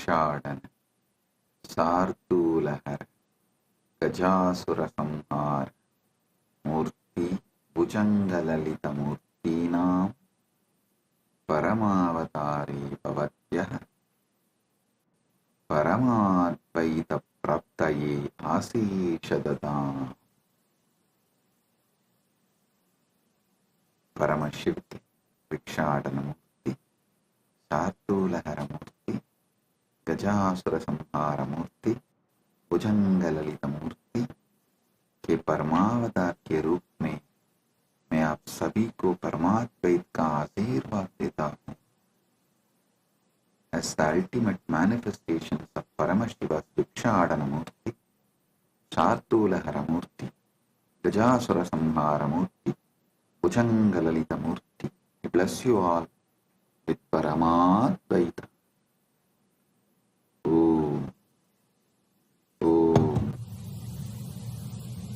Vikshadana Sartulahar Gajasura Samhar Murti Bhujangalalita Murtinam Paramavatari Bhavatyah Paramadvaita Praptaye Asishadadam. Paramashiva Vikshadana Murti Sartulahara Murti Gajasura Samhara Murti भुजंगललिता मूर्ति के परमावतार के रूप में मैं आप सभी को परमात्मा का आशीर्वाद देता हूँ. As the ultimate manifestation of Paramashiva's Vikshadana Murti, Sartulahara Murti, Gajasura Samhara Murti, Bhujangalalita Murti, I bless you all with Paramadvaita.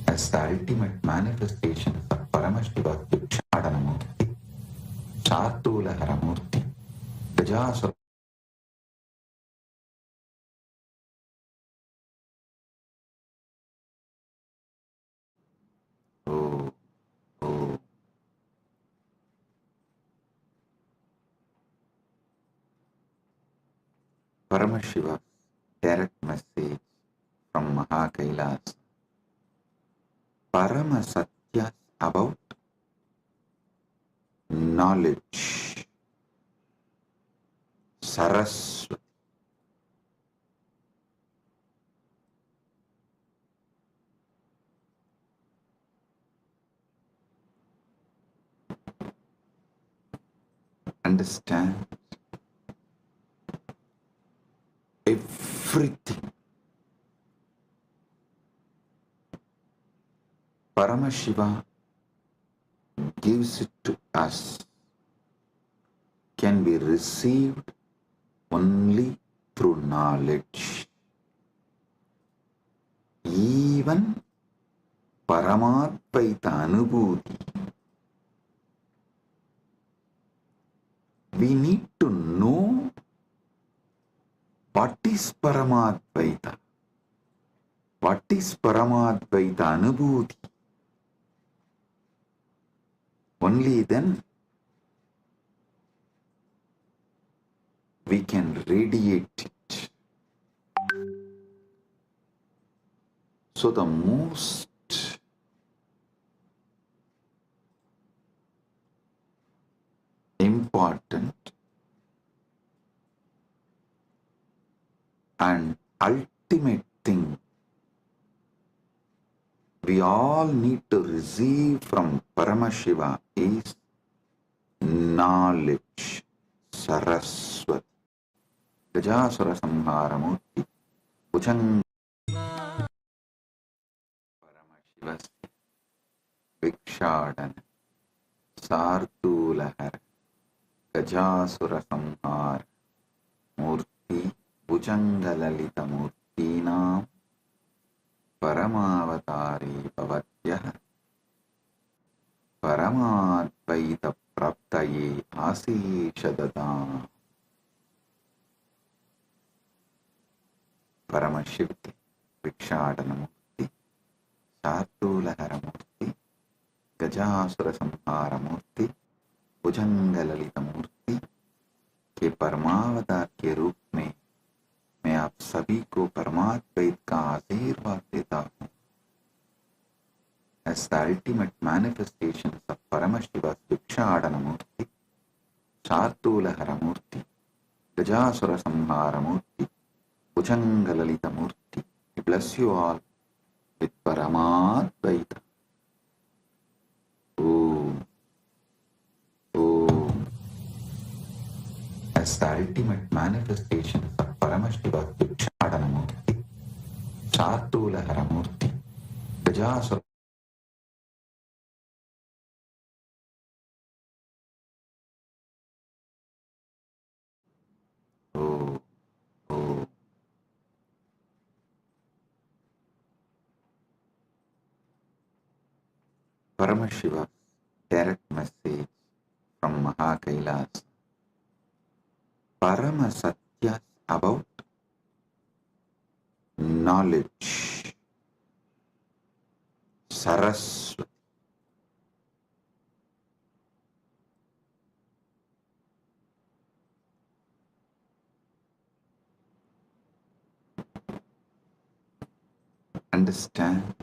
As the ultimate manifestation of Paramashiva's Vikshadana Murti, Sartulahara Murti, Gajasura Paramashiva's direct message from Mahakailas. Parama Satyas about knowledge. Saraswati. Understand everything. Paramashiva gives it to us, can be received only through knowledge. Even Paramatvaita Anubhuti, we need to know what is Paramatvaita, what is Paramatvaita Anubhuti. Only then we can radiate it. So the most important and ultimate thing we all need to receive from Paramashiva is knowledge. Saraswati. Gajasura Samhara Murti. Bhujangalalita Paramashiva's Vikshadana Sartulahara Gajasura Samhara Murti Bhujangalalita Murtinam Paramavatari Bhavatyah Paramadvaita Praptaye Asishadadam. Paramashiva Vikshadana Murti Sartulahara Murti Gajasura Samhara Murti Bhujangalalita Murti के परमावतार के रूप में मैं आप सभी को परमात्मा का आशीर्वाद देता हूँ. As the ultimate manifestation of Paramashiva's Vikshadana Murti, Sartulahara Murti, Gajasura Samhara Murti, Bhujangalalita Murti, I bless you all with Paramadvaita. As the ultimate manifestation of Paramashiva's Vikshadana Murti, Sartulahara Murti, Gajasura Paramashiva's direct message from Mahakailas. Parama Satyas about knowledge, Saraswati. Understand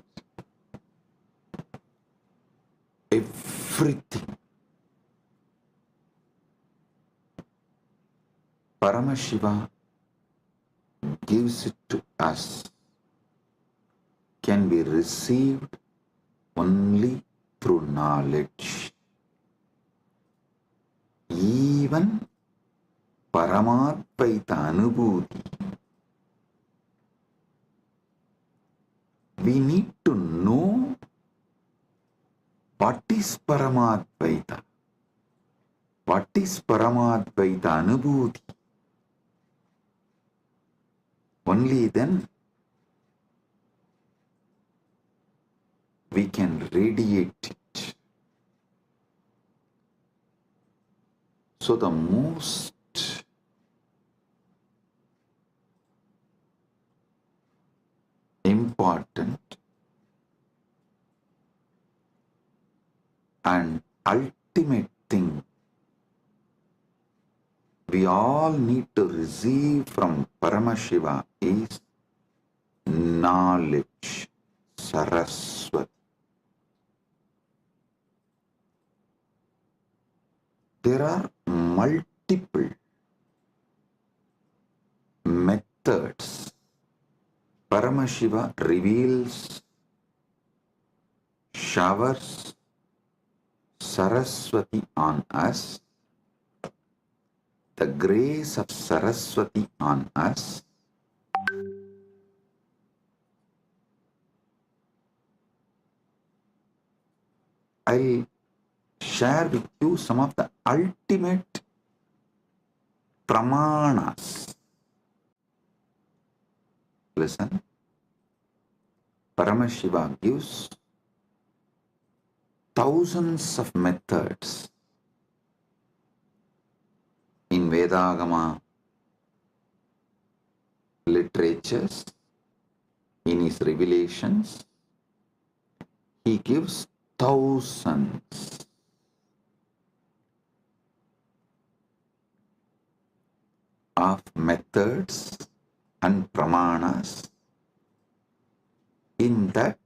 everything. Paramashiva gives it to us, can be received only through knowledge. Even Paramadvaita Anubhuti, we need to know what is Paramadvaita, what is Paramadvaita Anubhuti. Only then we can radiate it. So the most important and ultimate thing we all need to receive from Paramashiva is knowledge, Saraswati. There are multiple methods Paramashiva reveals, showers Saraswati on us, the grace of Saraswati on us. I'll share with you some of the ultimate pramanas. Listen, Paramashiva gives thousands of methods in Vedagama literatures, in his revelations. He gives thousands of methods and pramanas. In that,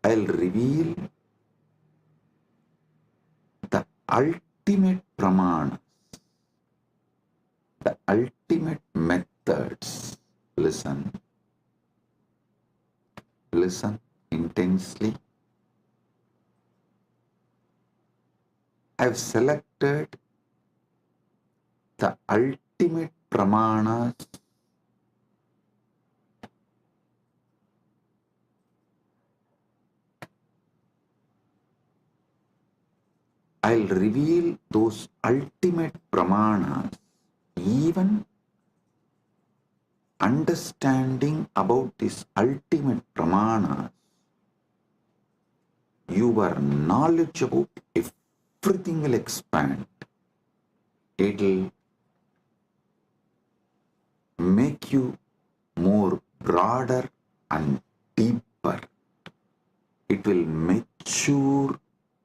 I'll reveal the ultimate pramanas, the ultimate methods. Listen. Listen intensely. I've selected the ultimate pramanas I'll reveal those ultimate pramanas. Even understanding about this ultimate pramanas, your knowledge about everything will expand. It'll make you more broader and deeper. It will mature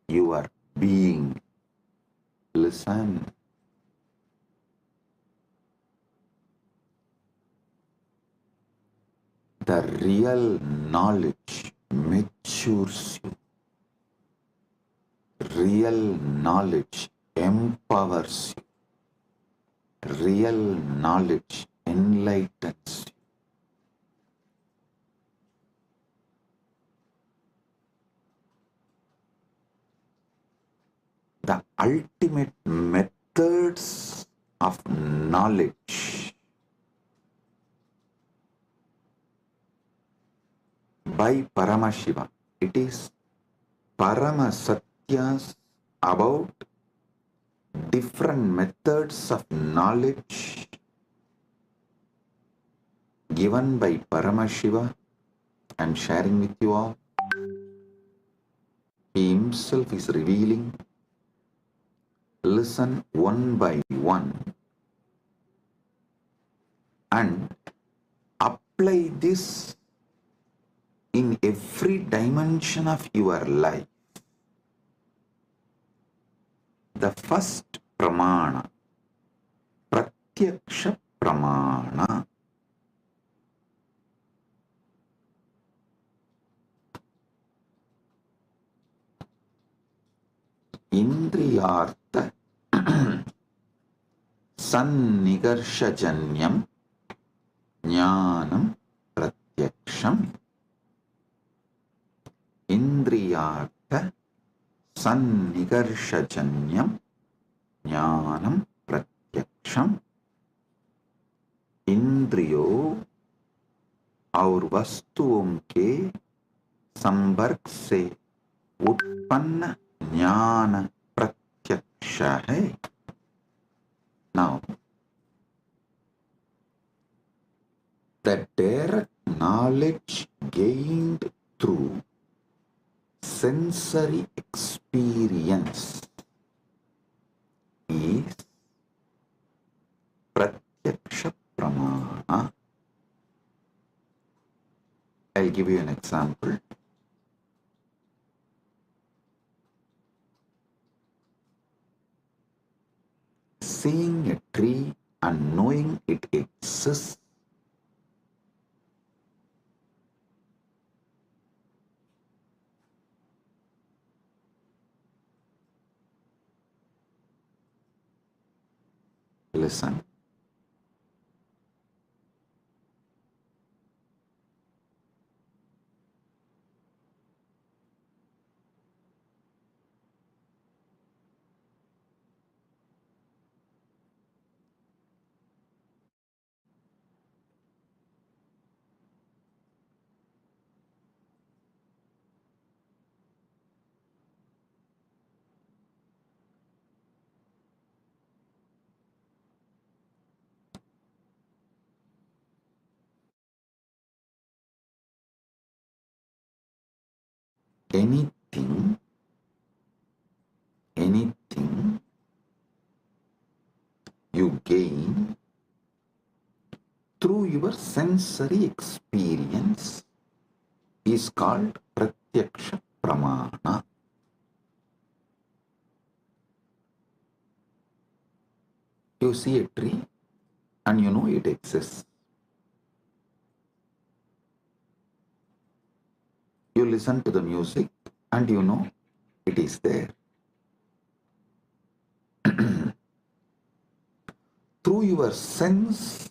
your being. Listen. The real knowledge matures you. Real knowledge empowers you. Real knowledge enlightens you. The ultimate methods of knowledge by Paramashiva. It is Paramasatyas about different methods of knowledge given by Paramashiva. I'm sharing with you all. He himself is revealing. Listen one by one. and apply this in every dimension of your life. The first pramana, pratyaksha pramana. Indriyartha sannigarshajanyam jnanam pratyaksham. Indriyartha sannigarshajanyam jnanam pratyaksham. इंद्रियों और वस्तुओं के संपर्क से उत्पन्न ज्ञान प्रत्यक्ष है. Now, the direct knowledge gained through sensory experience is pratyaksha pramana. I'll give you an example. Seeing a tree and knowing it exists listen. Anything you gain through your sensory experience is called pratyaksha pramana. You see a tree and you know it exists. You listen to the music and you know it is there. Through your sense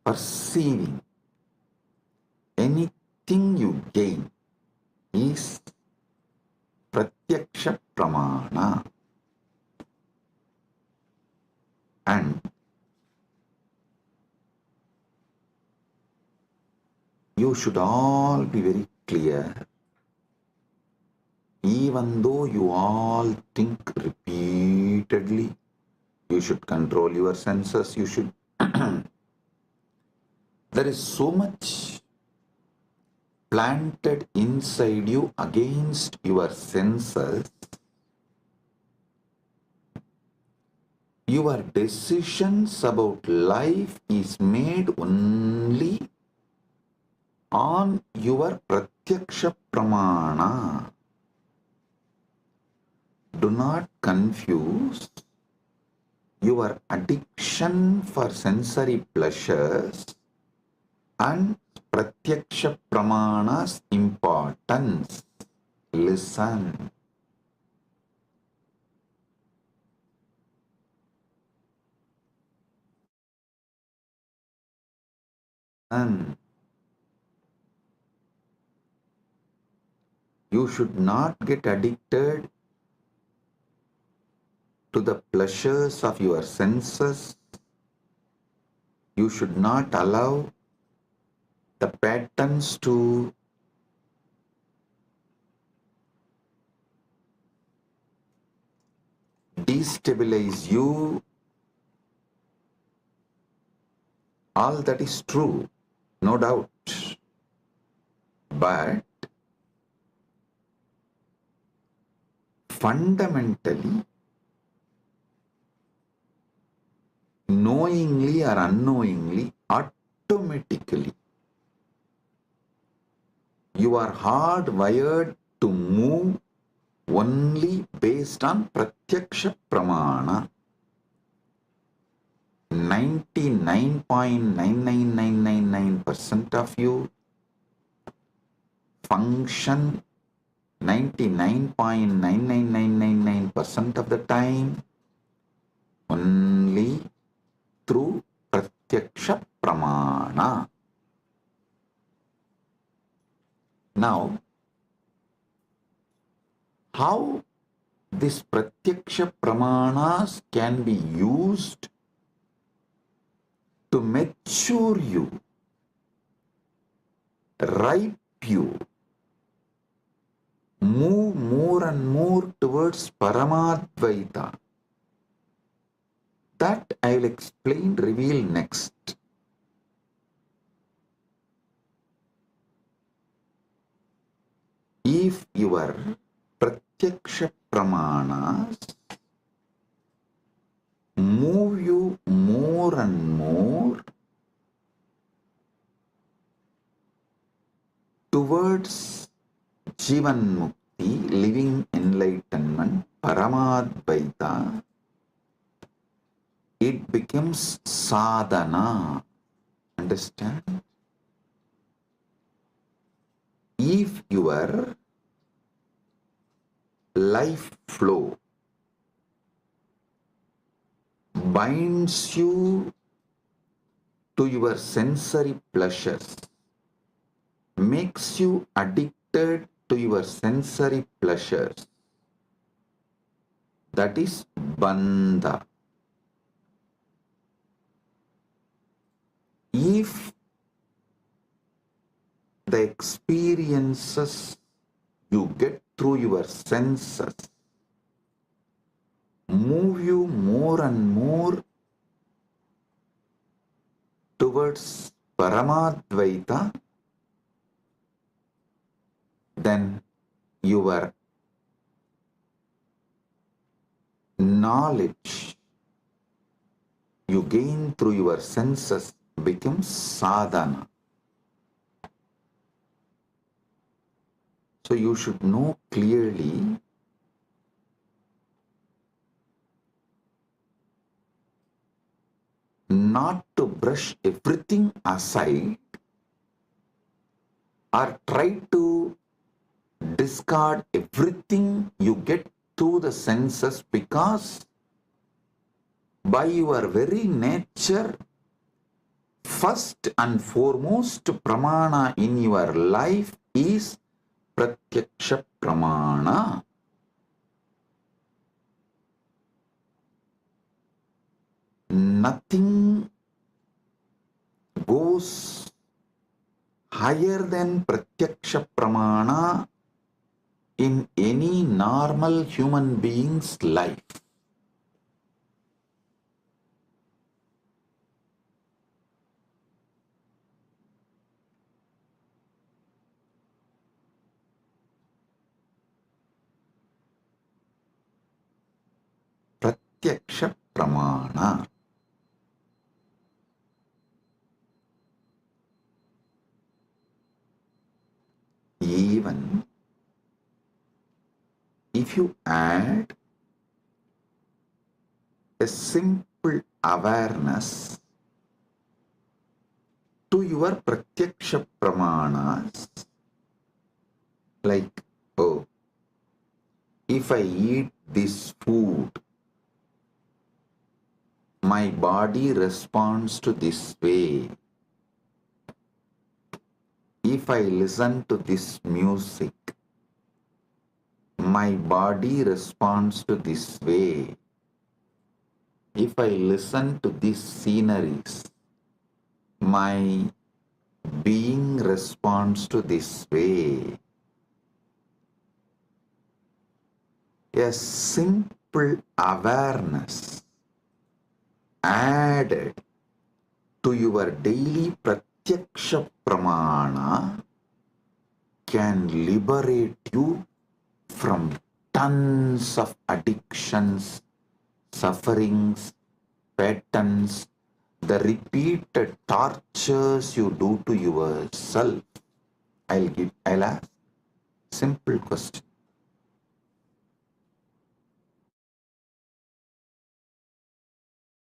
perceiving, anything you gain is pratyaksha pramana. And you should all be very clear, even though you all think repeatedly, you should control your senses, you should. There is so much planted inside you against your senses. Your decisions about life is made only on your pratyaksha pramana. Do not confuse your addiction for sensory pleasures and pratyaksha pramana's importance. Listen. And you should not get addicted to the pleasures of your senses. You should not allow the patterns to destabilize you. All that is true, no doubt. But fundamentally, knowingly or unknowingly, automatically, you are hardwired to move only based on pratyaksha pramana. 99.99999% of you function 99.99999% of the time only through pratyaksha pramana. Now, how this pratyaksha pramanas can be used to mature you, ripe you, move more and more towards Paramadvaita. That I will explain, reveal next. If your pratyaksha pramanas move you more and more towards Jivan Mukti, living enlightenment, Paramadvaita, it becomes sadhana. Understand? If your life flow binds you to your sensory pleasures, makes you addicted to your sensory pleasures, that is bandha. If the experiences you get through your senses move you more and more towards Paramadvaita, then your knowledge you gain through your senses becomes sadhana. So you should know clearly not to brush everything aside or try to discard everything you get through the senses, because by your very nature, first and foremost pramana in your life is pratyaksha pramana. Nothing goes higher than pratyaksha pramana in any normal human being's life. Pratyaksha pramana. Even if you add a simple awareness to your pratyaksha pramanas, like, oh, if I eat this food, my body responds to this way. If I listen to this music, my body responds to this way. If I listen to these sceneries, my being responds to this way. A simple awareness added to your daily pratyaksha pramana can liberate you from tons of addictions, sufferings, patterns, the repeated tortures you do to yourself, I'll ask simple question.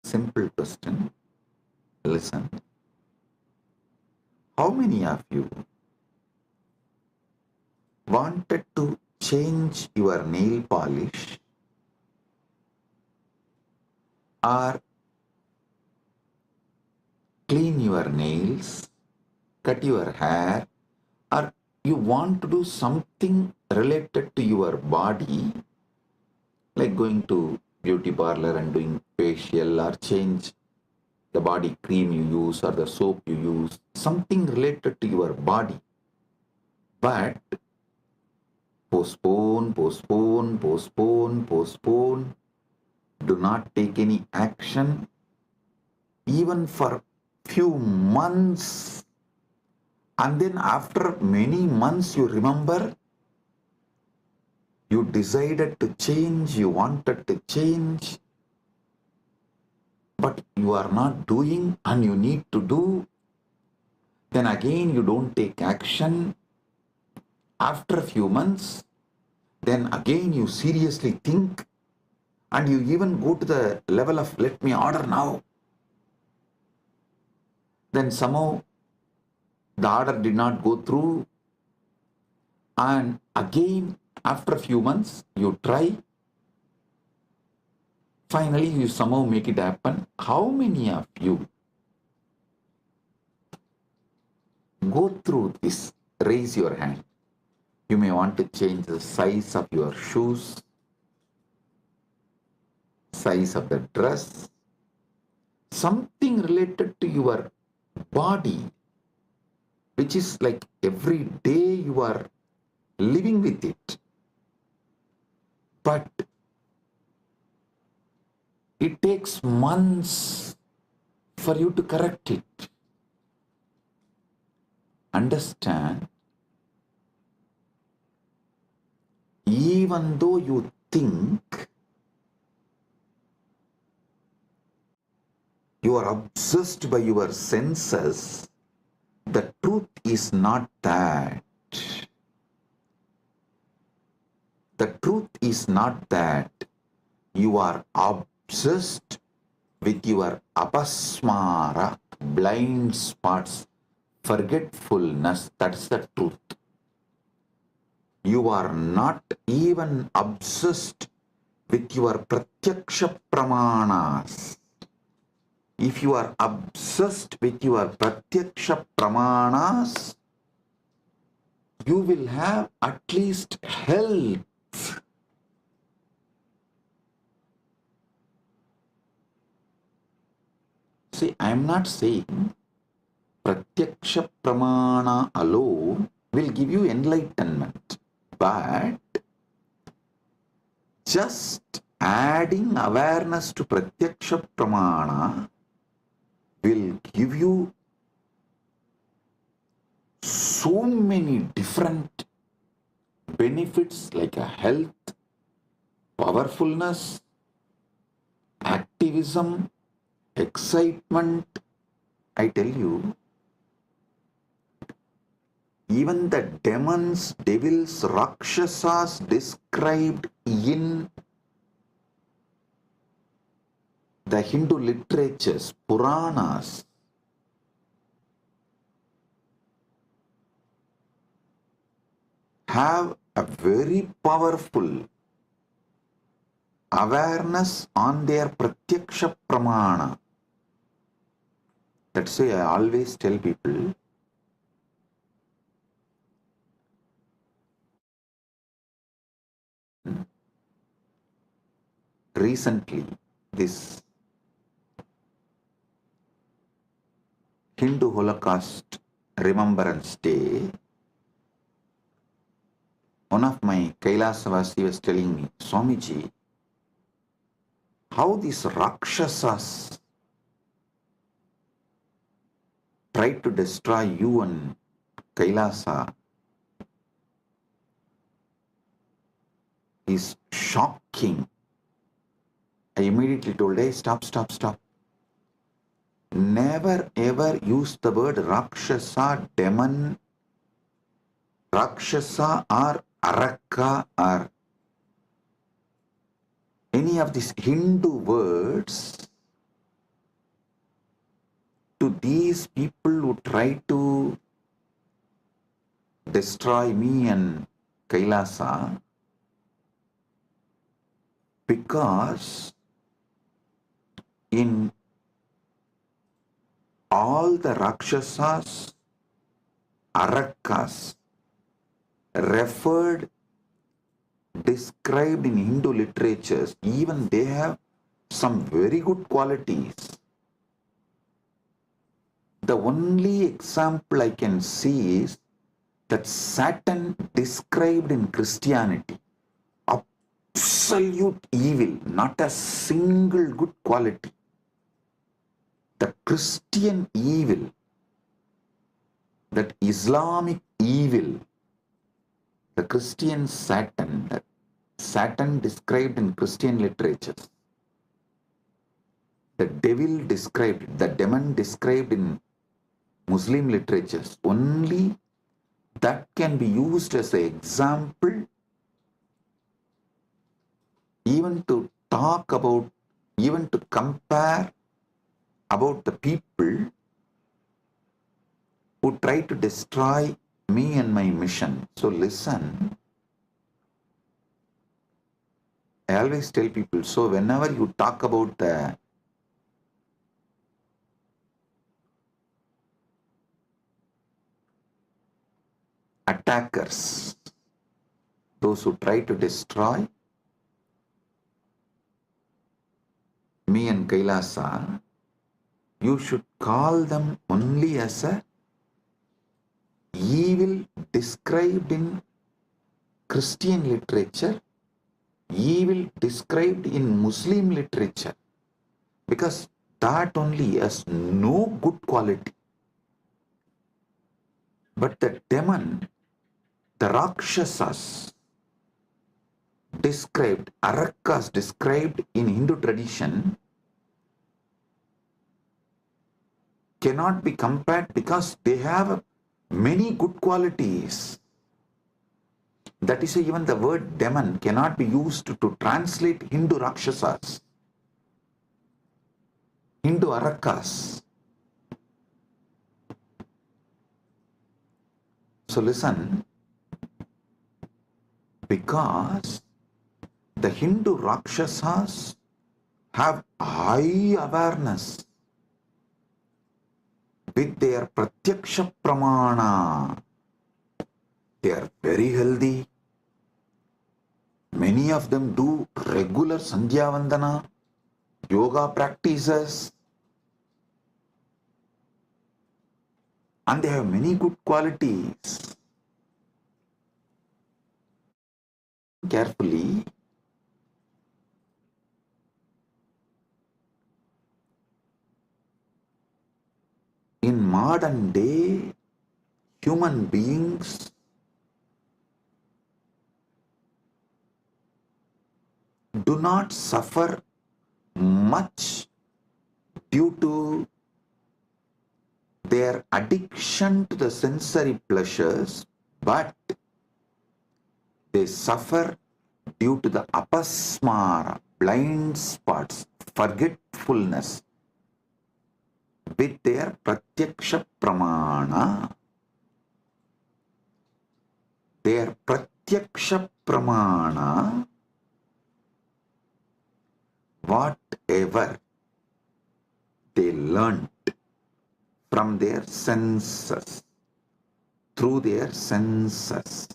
Simple question. Listen. How many of you wanted to change your nail polish or clean your nails, cut your hair, or you want to do something related to your body, like going to beauty parlor and doing facial, or change the body cream you use or the soap you use, something related to your body, but postpone, postpone, postpone, postpone, do not take any action, even for few months, and then after many months you remember you decided to change, you wanted to change, but you are not doing and you need to do. Then again you don't take action. After a few months, then again you seriously think, and you even go to the level of let me order now. Then somehow the order did not go through, and again after a few months you try. Finally, you somehow make it happen. How many of you go through this? Raise your hand. You may want to change the size of your shoes, size of the dress, something related to your body, which is like every day you are living with it. But it takes months for you to correct it. Understand, even though you think you are obsessed by your senses, the truth is not that. The truth is not that you are obsessed with your apasmara, blind spots, forgetfulness. That's the truth. You are not even obsessed with your pratyaksha pramanas. If you are obsessed with your pratyaksha pramanas, you will have at least health. See, I am not saying pratyaksha pramana alone will give you enlightenment, but just adding awareness to pratyaksha pramana will give you so many different benefits, like a health, powerfulness, activism, excitement. I tell you, even the demons, devils, rakshasas described in the Hindu literatures, Puranas, have a very powerful awareness on their pratyaksha pramana. That's why I always tell people, recently this Hindu Holocaust Remembrance Day, one of my Kailasavasi was telling me, Swamiji, how these Rakshasas tried to destroy you and Kailasa is shocking. I immediately told, hey, stop, stop, stop. never ever use the word Rakshasa, demon, Rakshasa or Araka or any of these Hindu words to these people who try to destroy me and Kailasa, because in all the Rakshasas, Arakas, referred, described in Hindu literatures, even they have some very good qualities. The only example I can see is that Satan described in Christianity, absolute evil, not a single good quality. The Christian evil, that Islamic evil, the Christian Satan, that Satan described in Christian literatures, the devil described, the demon described in Muslim literatures, only that can be used as an example even to talk about, even to compare about the people who try to destroy me and my mission. So listen, I always tell people, so whenever you talk about the attackers, those who try to destroy me and Kailasa, you should call them only as a evil described in Christian literature, evil described in Muslim literature, because that only has no good quality. But the demon, the Rakshasas described, Arakas described in Hindu tradition, cannot be compared because they have many good qualities. That is why even the word demon cannot be used to translate Hindu Rakshasas, Hindu Arakas. So listen, because the Hindu Rakshasas have high awareness with their Pratyaksha Pramana. They are very healthy. Many of them do regular Sandhya Vandana, yoga practices, and they have many good qualities. Carefully, in modern day, human beings do not suffer much due to their addiction to the sensory pleasures, but they suffer due to the apasmara, blind spots, forgetfulness with their pratyaksha pramana. Their pratyaksha pramana, whatever they learnt from their senses, through their senses,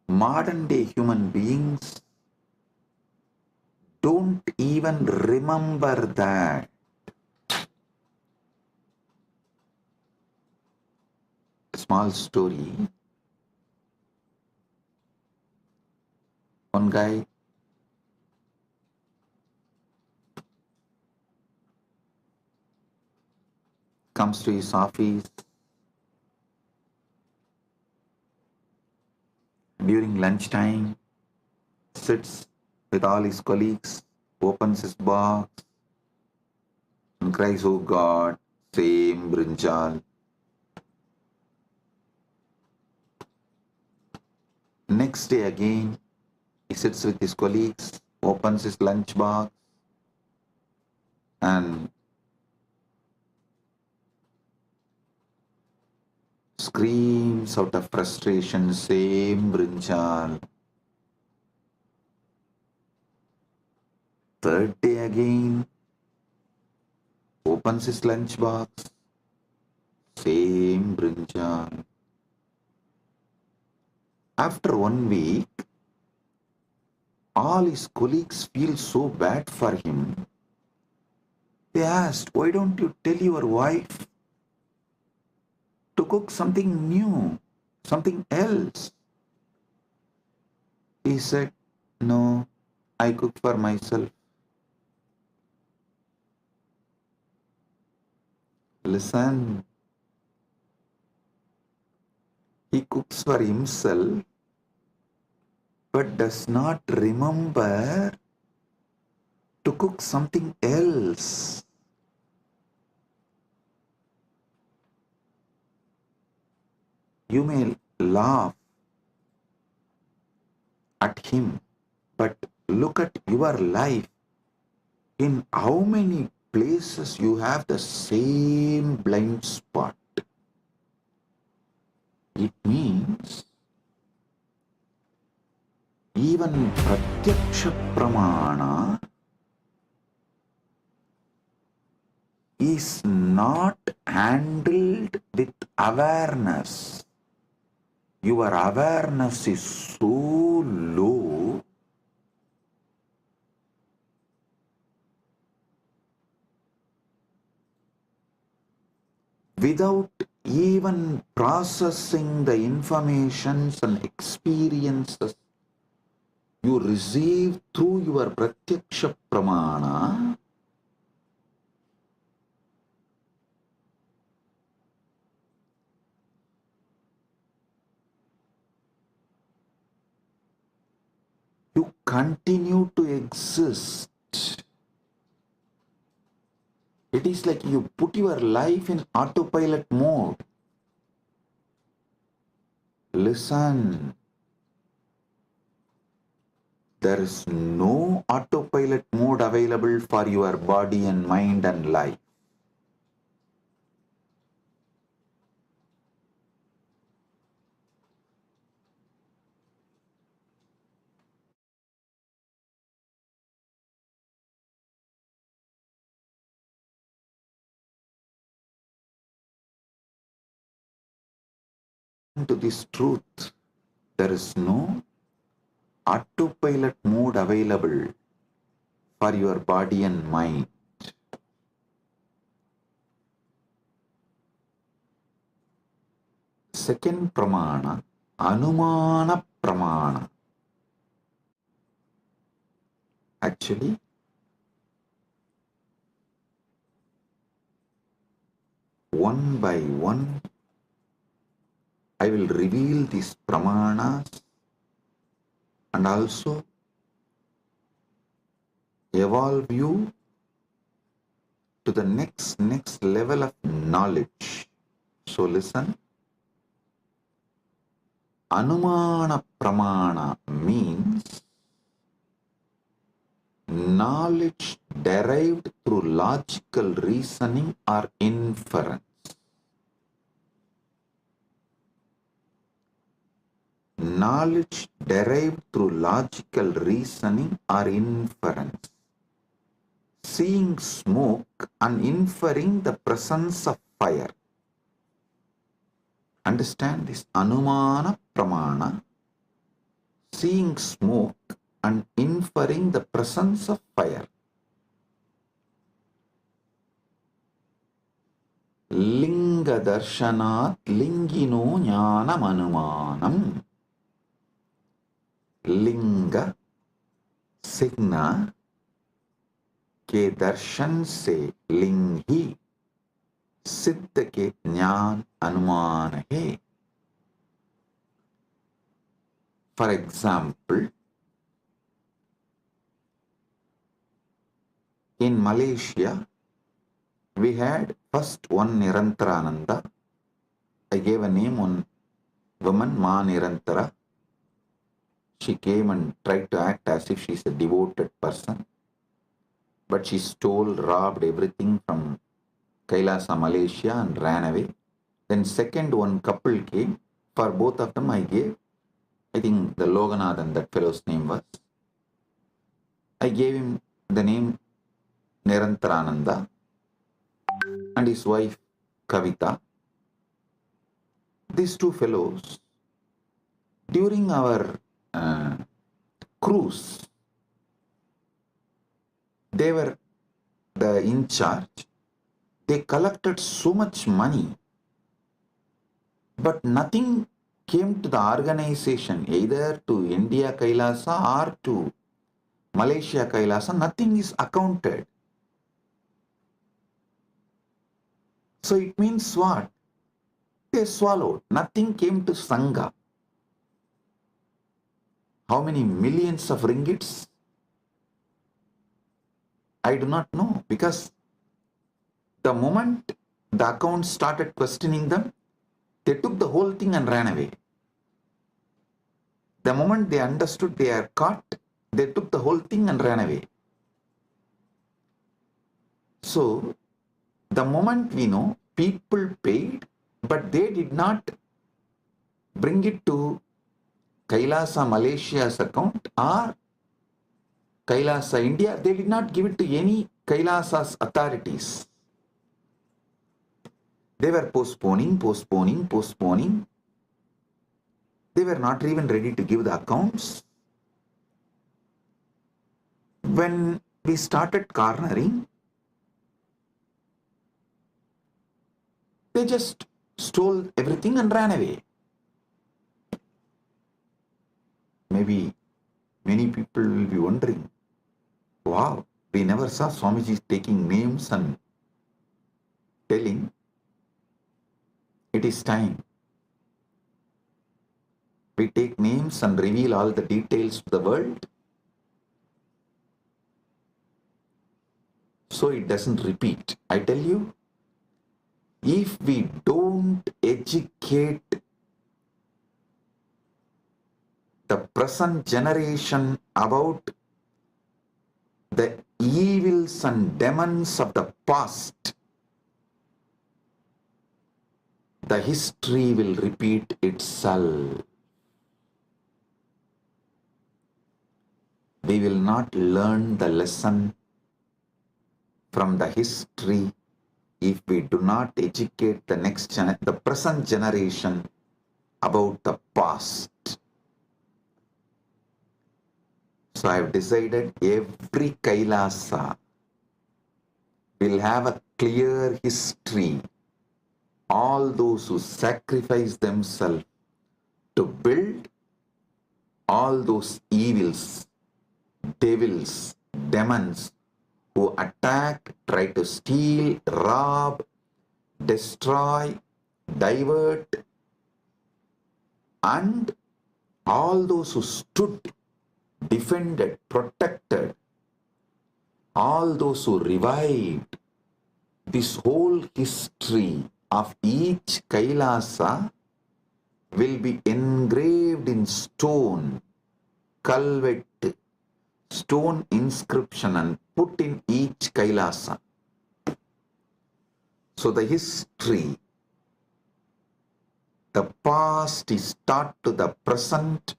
modern day human beings don't even remember that. Small story. One guy comes to his office, during lunchtime, sits with all his colleagues, opens his box and cries, "Oh God, same brinjal." Next day again, he sits with his colleagues, opens his lunch box and screams out of frustration, "Same brinjal." Third day again, opens his lunch box, same brinjal. After 1 week, all his colleagues feel so bad for him. They asked, "Why don't you tell your wife to cook something new, something else?" He said, "No, I cook for myself." Listen, he cooks for himself but does not remember to cook something else. You may laugh at him, but look at your life. In how many places you have the same blind spot? It means even pratyaksha pramana is not handled with awareness. Your awareness is so low without even processing the informations and experiences you receive through your pratyaksha pramana. You continue to exist. It is like you put your life in autopilot mode. Listen, there is no autopilot mode available for your body and mind and life. To this truth, there is no autopilot mode available for your body and mind. Second pramana, anumana pramana. Actually, one by one, I will reveal these pramanas and also evolve you to the next level of knowledge. So listen, anumana pramana means knowledge derived through logical reasoning or inference. Knowledge derived through logical reasoning or inference. Seeing smoke and inferring the presence of fire. Understand this? Anumana pramana. Seeing smoke and inferring the presence of fire. Linga darshanat lingino jnanam anumanam. लिंग सिग्ना के दर्शन से लिंग ही सिद्ध के ज्ञान अनुमान है. For example, in Malaysia, we had first one Nirantarananda. I gave a name on woman, Ma Nirantara. She came and tried to act as if she's a devoted person. But she stole, robbed everything from Kailasa, Malaysia and ran away. Then second one couple came. For both of them I gave, I think the Loganathan, that fellow's name was. I gave him the name Nirantarananda and his wife Kavita. These two fellows, during our cruise, they were the in charge. They collected so much money, but nothing came to the organization, either to India Kailasa or to Malaysia Kailasa. Nothing is accounted. So it means what? They swallowed. Nothing came to Sangha. How many millions of ringgits? I do not know, because the moment the account started questioning them, they took the whole thing and ran away. The moment they understood they are caught, they took the whole thing and ran away. So, the moment we know, people paid, but they did not bring it to Kailasa Malaysia's account or Kailasa India. They did not give it to any Kailasa's authorities. They were postponing. They were not even ready to give the accounts. When we started cornering, they just stole everything and ran away. Maybe many people will be wondering, wow, we never saw Swamiji taking names and telling. It is time. We take names and reveal all the details to the world, so it doesn't repeat. I tell you, if we don't educate the present generation about the evils and demons of the past, the history will repeat itself. We will not learn the lesson from the history if we do not educate the present generation about the past. So I have decided every Kailasa will have a clear history. All those who sacrifice themselves to build, all those evils, devils, demons who attack, try to steal, rob, destroy, divert, and all those who stood, defended, protected, all those who revived, this whole history of each Kailasa will be engraved in stone, culvet, stone inscription, and put in each Kailasa. So the history, the past is taught to the present,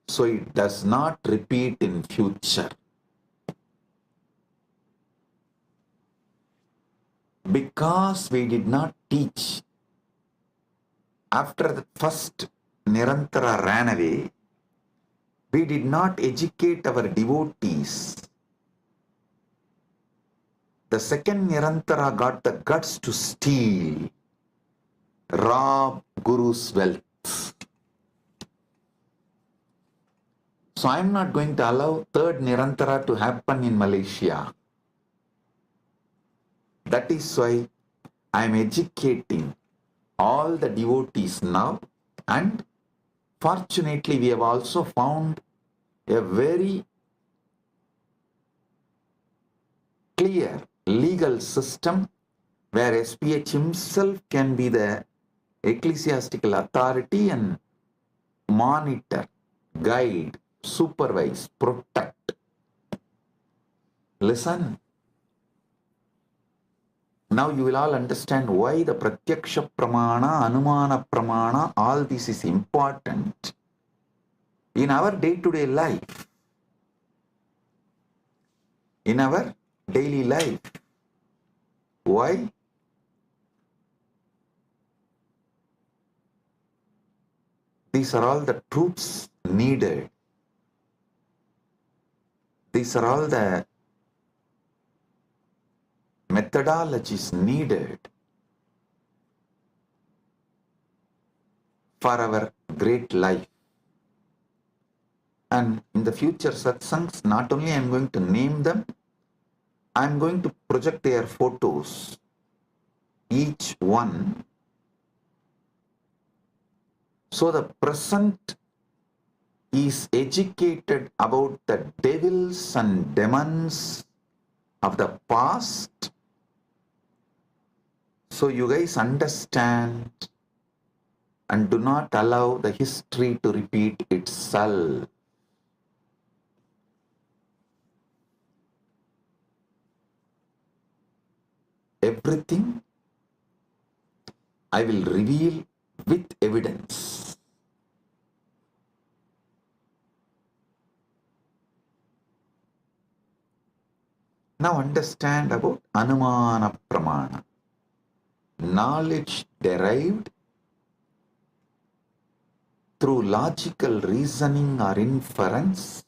so it does not repeat in future. Because we did not teach, after the first Nirantara ran away, we did not educate our devotees. The second Nirantara got the guts to steal, rob Guru's wealth. So I am not going to allow third Nirantara to happen in Malaysia. That is why I am educating all the devotees now, and Fortunately, we have also found a very clear legal system where SPH himself can be the ecclesiastical authority and monitor, guide, supervise, protect. Listen. Now you will all understand why the Pratyaksha Pramana, Anumana Pramana, all this is important in our day-to-day life. In our daily life. Why? These are all the truths needed. These are all the methodologies needed for our great life. And in the future satsangs, not only I am going to name them, I am going to project their photos, each one. So the present is educated about the devils and demons of the past. So you guys understand and do not allow the history to repeat itself. Everything I will reveal with evidence. Now understand about Anumana Pramana. Knowledge derived through logical reasoning or inference,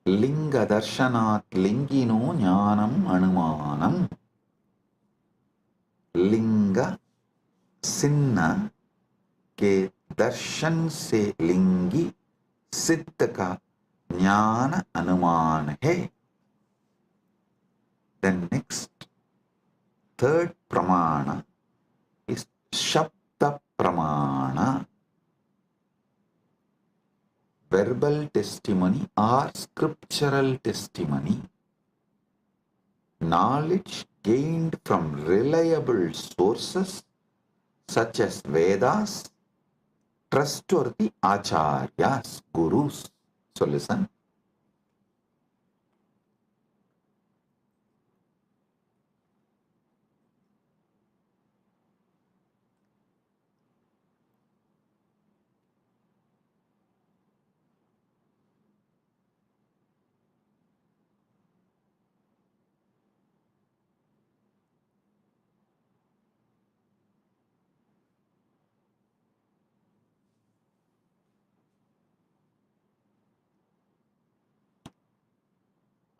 Linga Darshanat Lingino Jnanam Anumanam. Linga सिन्ना के दर्शन से लिंगी सिद्ध का ज्ञान अनुमान है. Then next, third pramana is Shabda Pramana, verbal testimony or scriptural testimony, knowledge gained from reliable sources such as Vedas, trustworthy acharyas, gurus. So listen.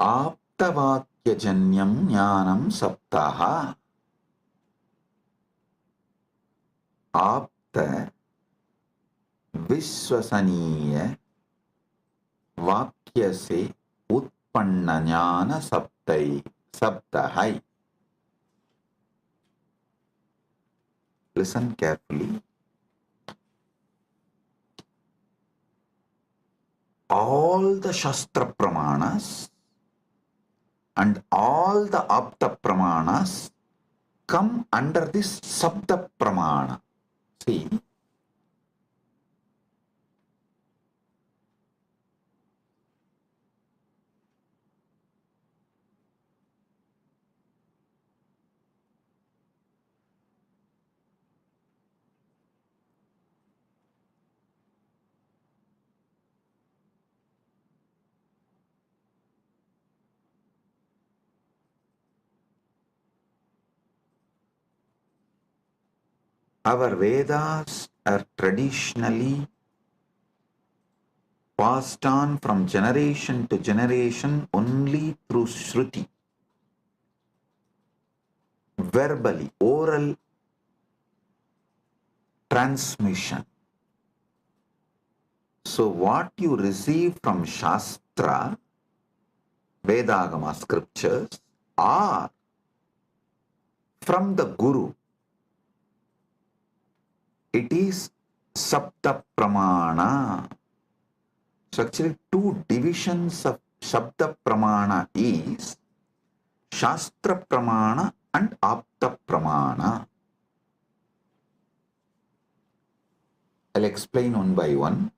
आप्तवाक्यजन्यं ज्ञानं सप्ताह. आप्त विश्वसनीय वाक्य से उत्पन्न ज्ञान शब्द है. Listen carefully. All the Shastra Pramanas and all the Apta Pramanas come under this Sabda Pramana. See, our Vedas are traditionally passed on from generation to generation only through Shruti, verbally, oral transmission. So what you receive from Shastra, Vedagama scriptures, or from the Guru, it is Sabda Pramana. So actually two divisions of Shabda Pramana is Shastra Pramana and Apta Pramana. I'll explain one by one.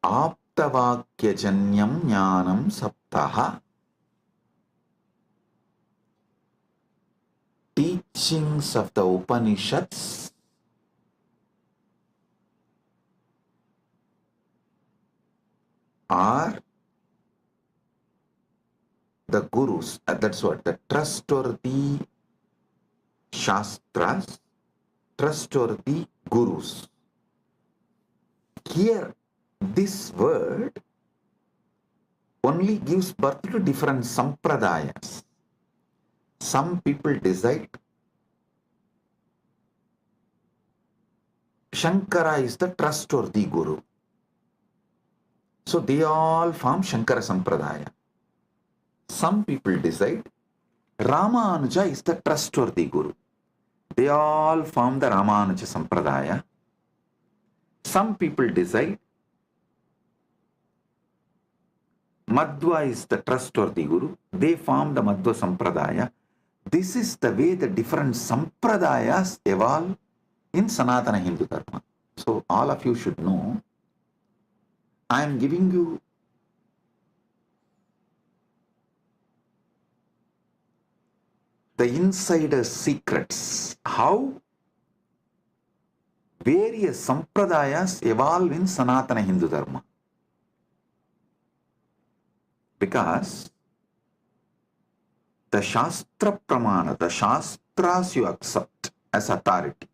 Aptavakyajanyam jnanam saptaha. Teachings of the Upanishads are the Gurus. That's what the trustworthy Shastras, trustworthy Gurus. Here, this word only gives birth to different sampradayas. Some people decide Shankara is the trustworthy Guru. So they all form Shankara Sampradaya. Some people decide Ramanuja is the trustworthy Guru. They all form the Ramanuja Sampradaya. Some people decide Madhva is the trustworthy Guru. They form the Madhva Sampradaya. This is the way the different Sampradayas evolve in Sanatana Hindu Dharma. So all of you should know, I am giving you the insider secrets, how various Sampradayas evolve in Sanatana Hindu Dharma. Because the Shastra Pramana, the Shastras you accept as authority,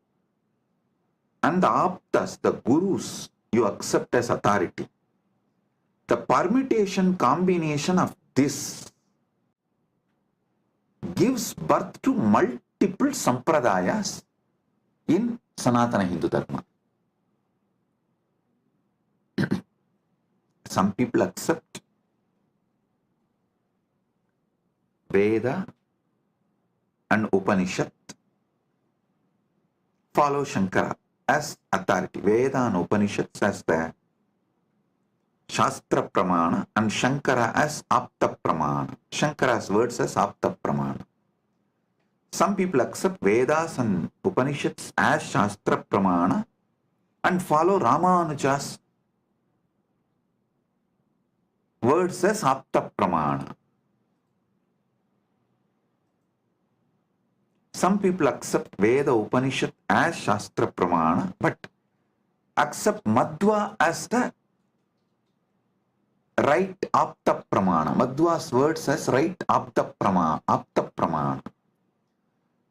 and the Aptas, the Gurus, you accept as authority. The permutation combination of this gives birth to multiple Sampradayas in Sanatana Hindu Dharma. Some people accept Veda and Upanishad, follow Shankara as authority. Veda and Upanishads as the Shastra Pramana and Shankara as Apta Pramana. Shankara's words as Apta Pramana. Some people accept Vedas and Upanishads as Shastra Pramana and follow Ramanuja's words as Apta Pramana. Some people accept Veda Upanishad as Shastra Pramana but accept Madhva as the right Apta Pramana. Madhva's words as right Apta Pramana.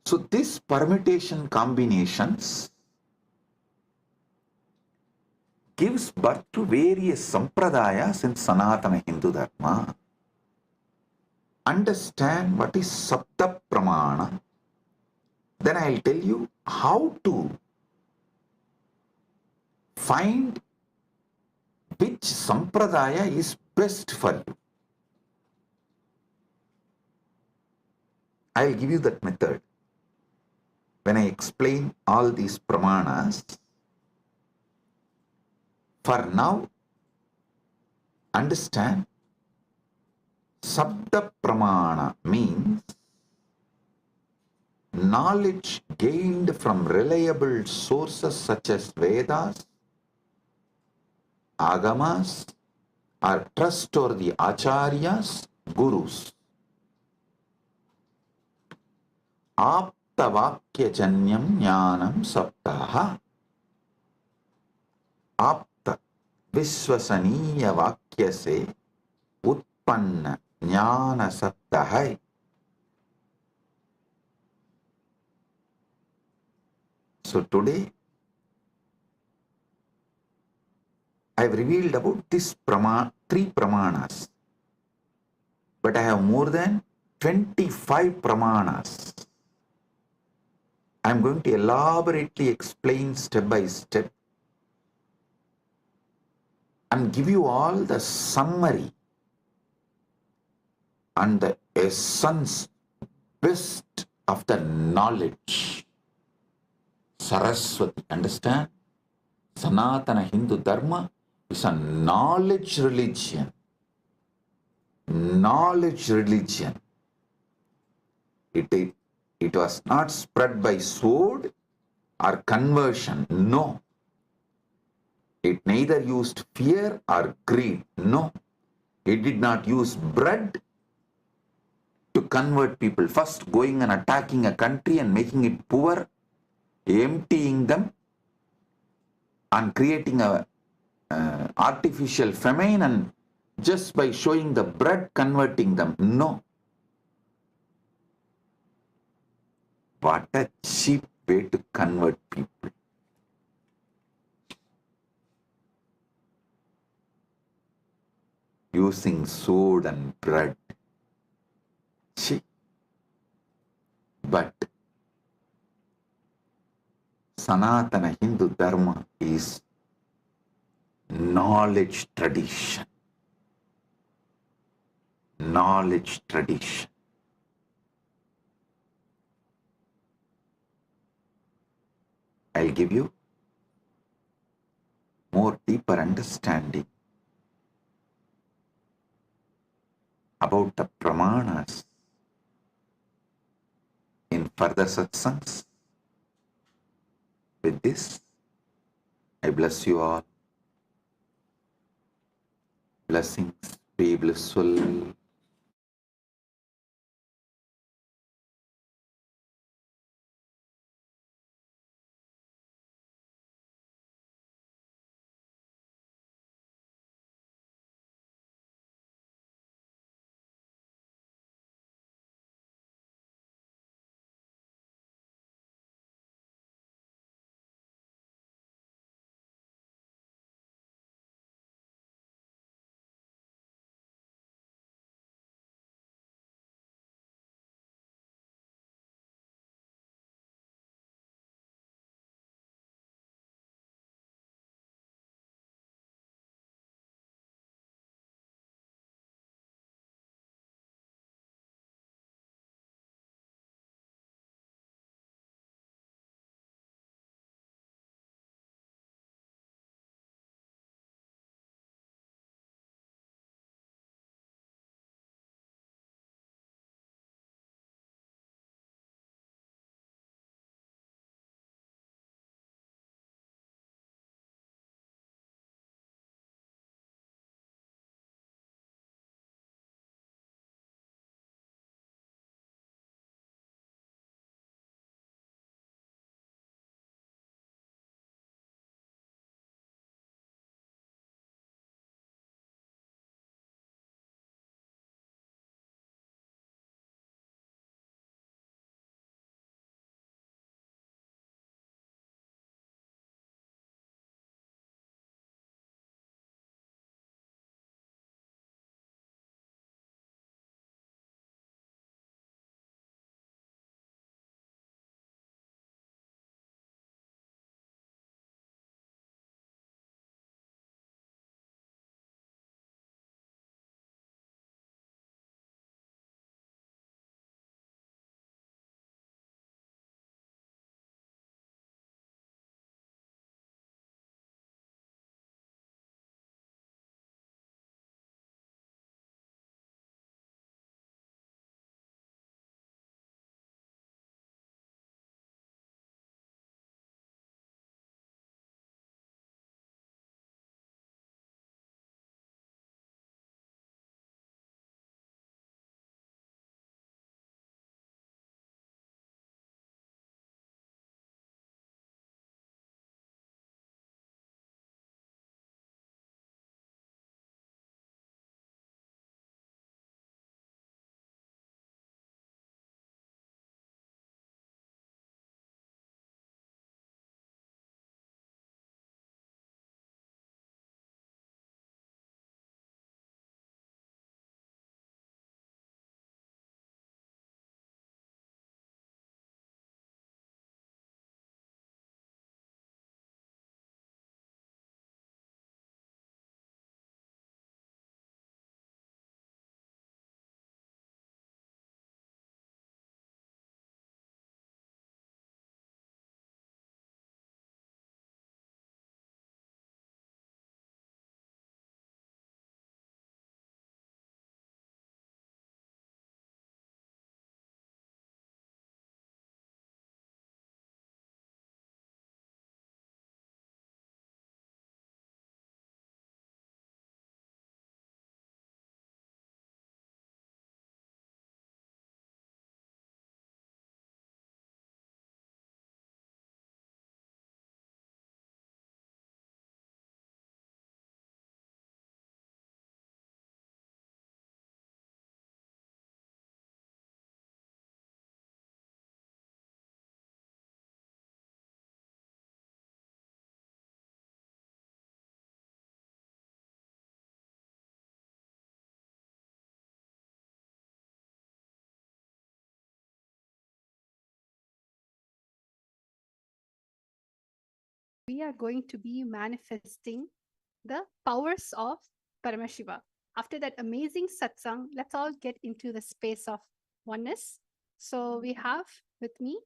So this permutation combinations gives birth to various Sampradayas in Sanatana Hindu Dharma. Understand what is Sabda Pramana. Then I'll tell you how to find which Sampradaya is best for you. I'll give you that method. When I explain all these Pramanas, for now, understand Sabda Pramana means knowledge gained from reliable sources such as Vedas, Agamas, or trustworthy Acharyas, Gurus. Aptavakyajanyam jnanam saptaha. Apta विश्वसनीय वाक्य से उत्पन्न ज्ञान सत्य है. So today I have revealed about this three pramanas, but I have more than 25 pramanas. I am going to elaborately explain step by step and give you all the summary and the essence, best of the knowledge. Saraswati, understand? Sanatana Hindu Dharma is a knowledge religion. Knowledge religion. It was not spread by sword or conversion. No. It neither used fear or greed. No. It did not use bread to convert people. First going and attacking a country and making it poor, emptying them and creating a artificial famine, and just by showing the bread converting them. No. What a cheap way to convert people. Using sword and bread. See? But Sanatana Hindu Dharma is knowledge tradition. Knowledge tradition. I'll give you more deeper understanding about the pramanas in further satsangs. With this, I bless you all. Blessings, be blissful. we are going to be manifesting the powers of Paramashiva. After that amazing satsang, let's all get into the space of oneness. So we have with me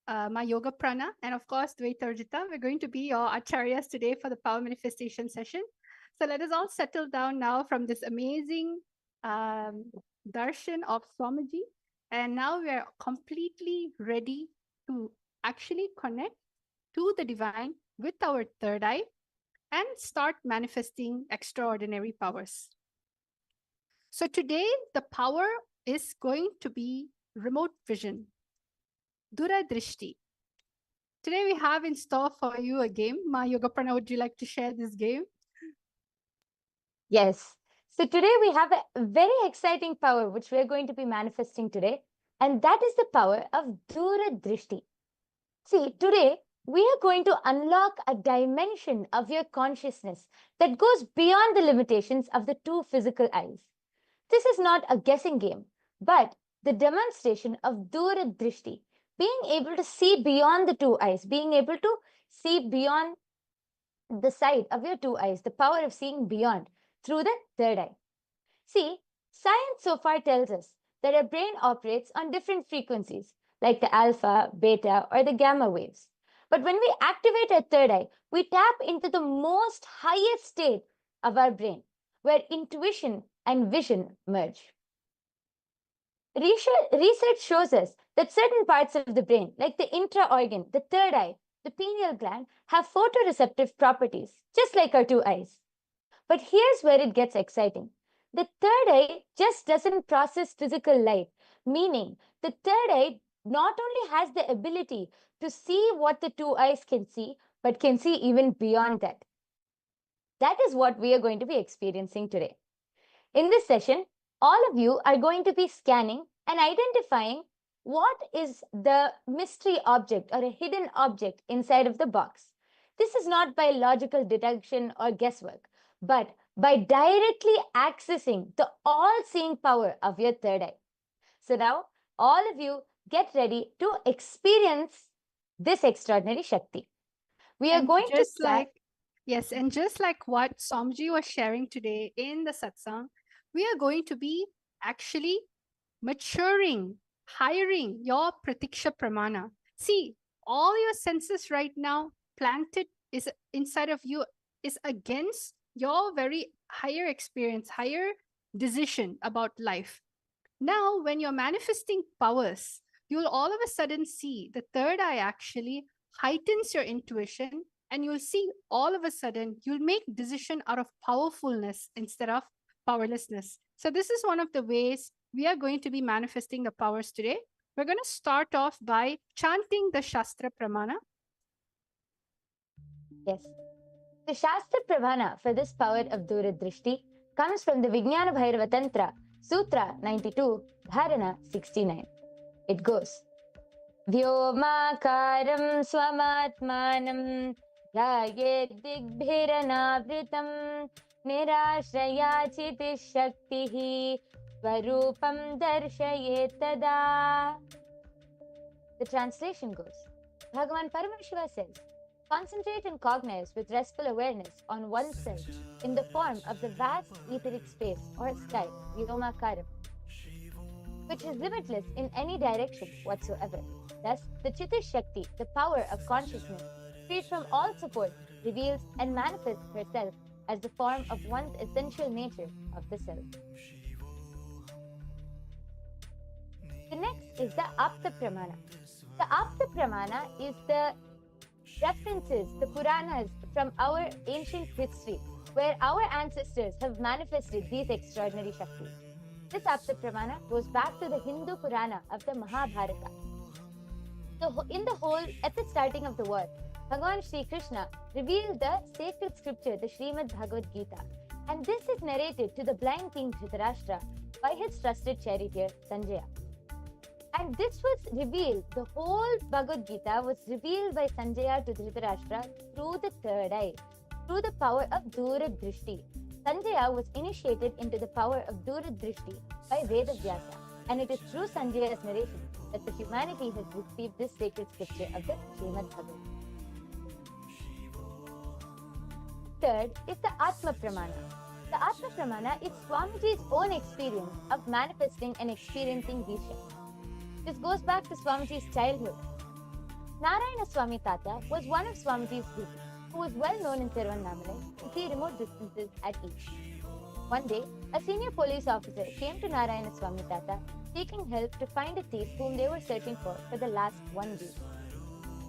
my yoga prana, and of course, Dvaitarjita. We're going to be your acharyas today for the power manifestation session. So let us all settle down now from this amazing darshan of Swamiji. And now we are completely ready to actually connect to the divine with our third eye and start manifesting extraordinary powers. So today, the power is going to be remote vision, Duradrishti. Today we have in store for you a game. Ma Yogaprana, would you like to share this game? Yes. So today we have a very exciting power which we are going to be manifesting today, and that is the power of Duradrishti. See, today we are going to unlock a dimension of your consciousness that goes beyond the limitations of the two physical eyes. This is not a guessing game, but the demonstration of Duradrishti, being able to see beyond the two eyes, being able to see beyond the sight of your two eyes, the power of seeing beyond through the third eye. See, science so far tells us that our brain operates on different frequencies, like the alpha, beta, or the gamma waves. But when we activate our third eye, we tap into the most highest state of our brain, where intuition and vision merge. Research shows us that certain parts of the brain, like the intra organ, the third eye, the pineal gland, have photoreceptive properties, just like our two eyes. But here's where it gets exciting. The third eye just doesn't process physical light, meaning the third eye not only has the ability to see what the two eyes can see, but can see even beyond that. That is what we are going to be experiencing today. In this session, all of you are going to be scanning and identifying what is the mystery object or a hidden object inside of the box. This is not by logical deduction or guesswork, but by directly accessing the all-seeing power of your third eye. So now, all of you get ready to experience this extraordinary Shakti. We are going to start. Yes, and just like what Somji was sharing today in the satsang, we are going to be actually maturing, hiring your pratiksha pramana. See, all your senses right now planted is inside of you is against your very higher experience, higher decision about life. Now, when you're manifesting powers, you'll all of a sudden see the third eye actually heightens your intuition, and you'll see all of a sudden you'll make decision out of powerfulness instead of powerlessness. So this is one of the ways we are going to be manifesting the powers today. We're going to start off by chanting the Shastra Pramana. Yes. The Shastra Pramana for this power of Duradrishti comes from the Vijnana Bhairava Tantra, Sutra 92, Dharana 69. It goes, Vyomakaram swamatmanam dhayet digbhiranavritam nirashrayachiti shaktihi svarupam darshayet tada. The translation goes, Bhagavan Paramashiva says, concentrate and cognize with restful awareness on oneself in the form of the vast etheric space or sky, Vyomakaram, which is limitless in any direction whatsoever. Thus, the Chitta Shakti, the power of consciousness, freed from all support, reveals and manifests herself as the form of one's essential nature of the self. The next is the Apta Pramana. The Apta Pramana is the references, the Puranas from our ancient history, where our ancestors have manifested these extraordinary Shaktis. This Apta Pramana goes back to the Hindu Purana of the Mahabharata. At the starting of the war, Bhagavan Sri Krishna revealed the sacred scripture, the Srimad Bhagavad Gita, and this is narrated to the blind king Dhritarashtra by his trusted charioteer Sanjaya. And this was revealed, the whole Bhagavad Gita was revealed by Sanjaya to Dhritarashtra through the third eye, through the power of Duradrishti. Sanjaya was initiated into the power of Duradrishti by Vedavyasa, and it is through Sanjaya's narration that the humanity has received this sacred scripture of the Srimad Bhagavatam. Third is the Atma Pramana. The Atma Pramana is Swamiji's own experience of manifesting and experiencing these Shaktis. This goes back to Swamiji's childhood. Narayana Swami Tata was one of Swamiji's gurus, who was well known in Tiruvannamalai to see remote distances at ease. One day, a senior police officer came to Narayana Swami Tata seeking help to find a thief whom they were searching for the last 1 week.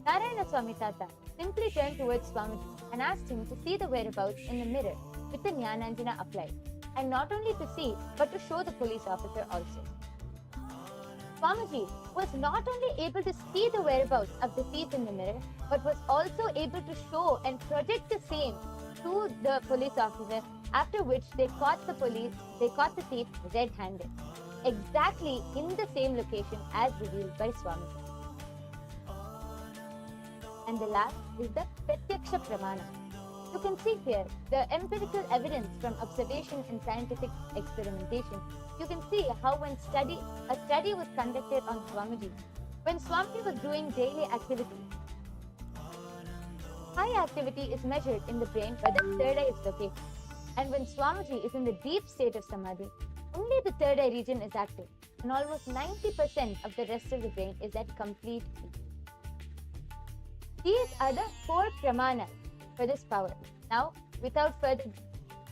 Narayana Swami Tata simply turned towards Swamiji and asked him to see the whereabouts in the mirror with the Jnananjana applied, and not only to see but to show the police officer also. Swamiji was not only able to see the whereabouts of the thief in the mirror, but was also able to show and project the same to the police officer, after which they caught the thief red-handed, exactly in the same location as revealed by Swamiji. And the last is the Pratyaksha Pramana. You can see here the empirical evidence from observation and scientific experimentation. You can see how when a study was conducted on Swamiji, when Swamiji was doing daily activity. High activity is measured in the brain where the third eye is located. And when Swamiji is in the deep state of Samadhi, only the third eye region is active, and almost 90% of the rest of the brain is at complete peace. These are the 4 pramanas for this power. Now, without further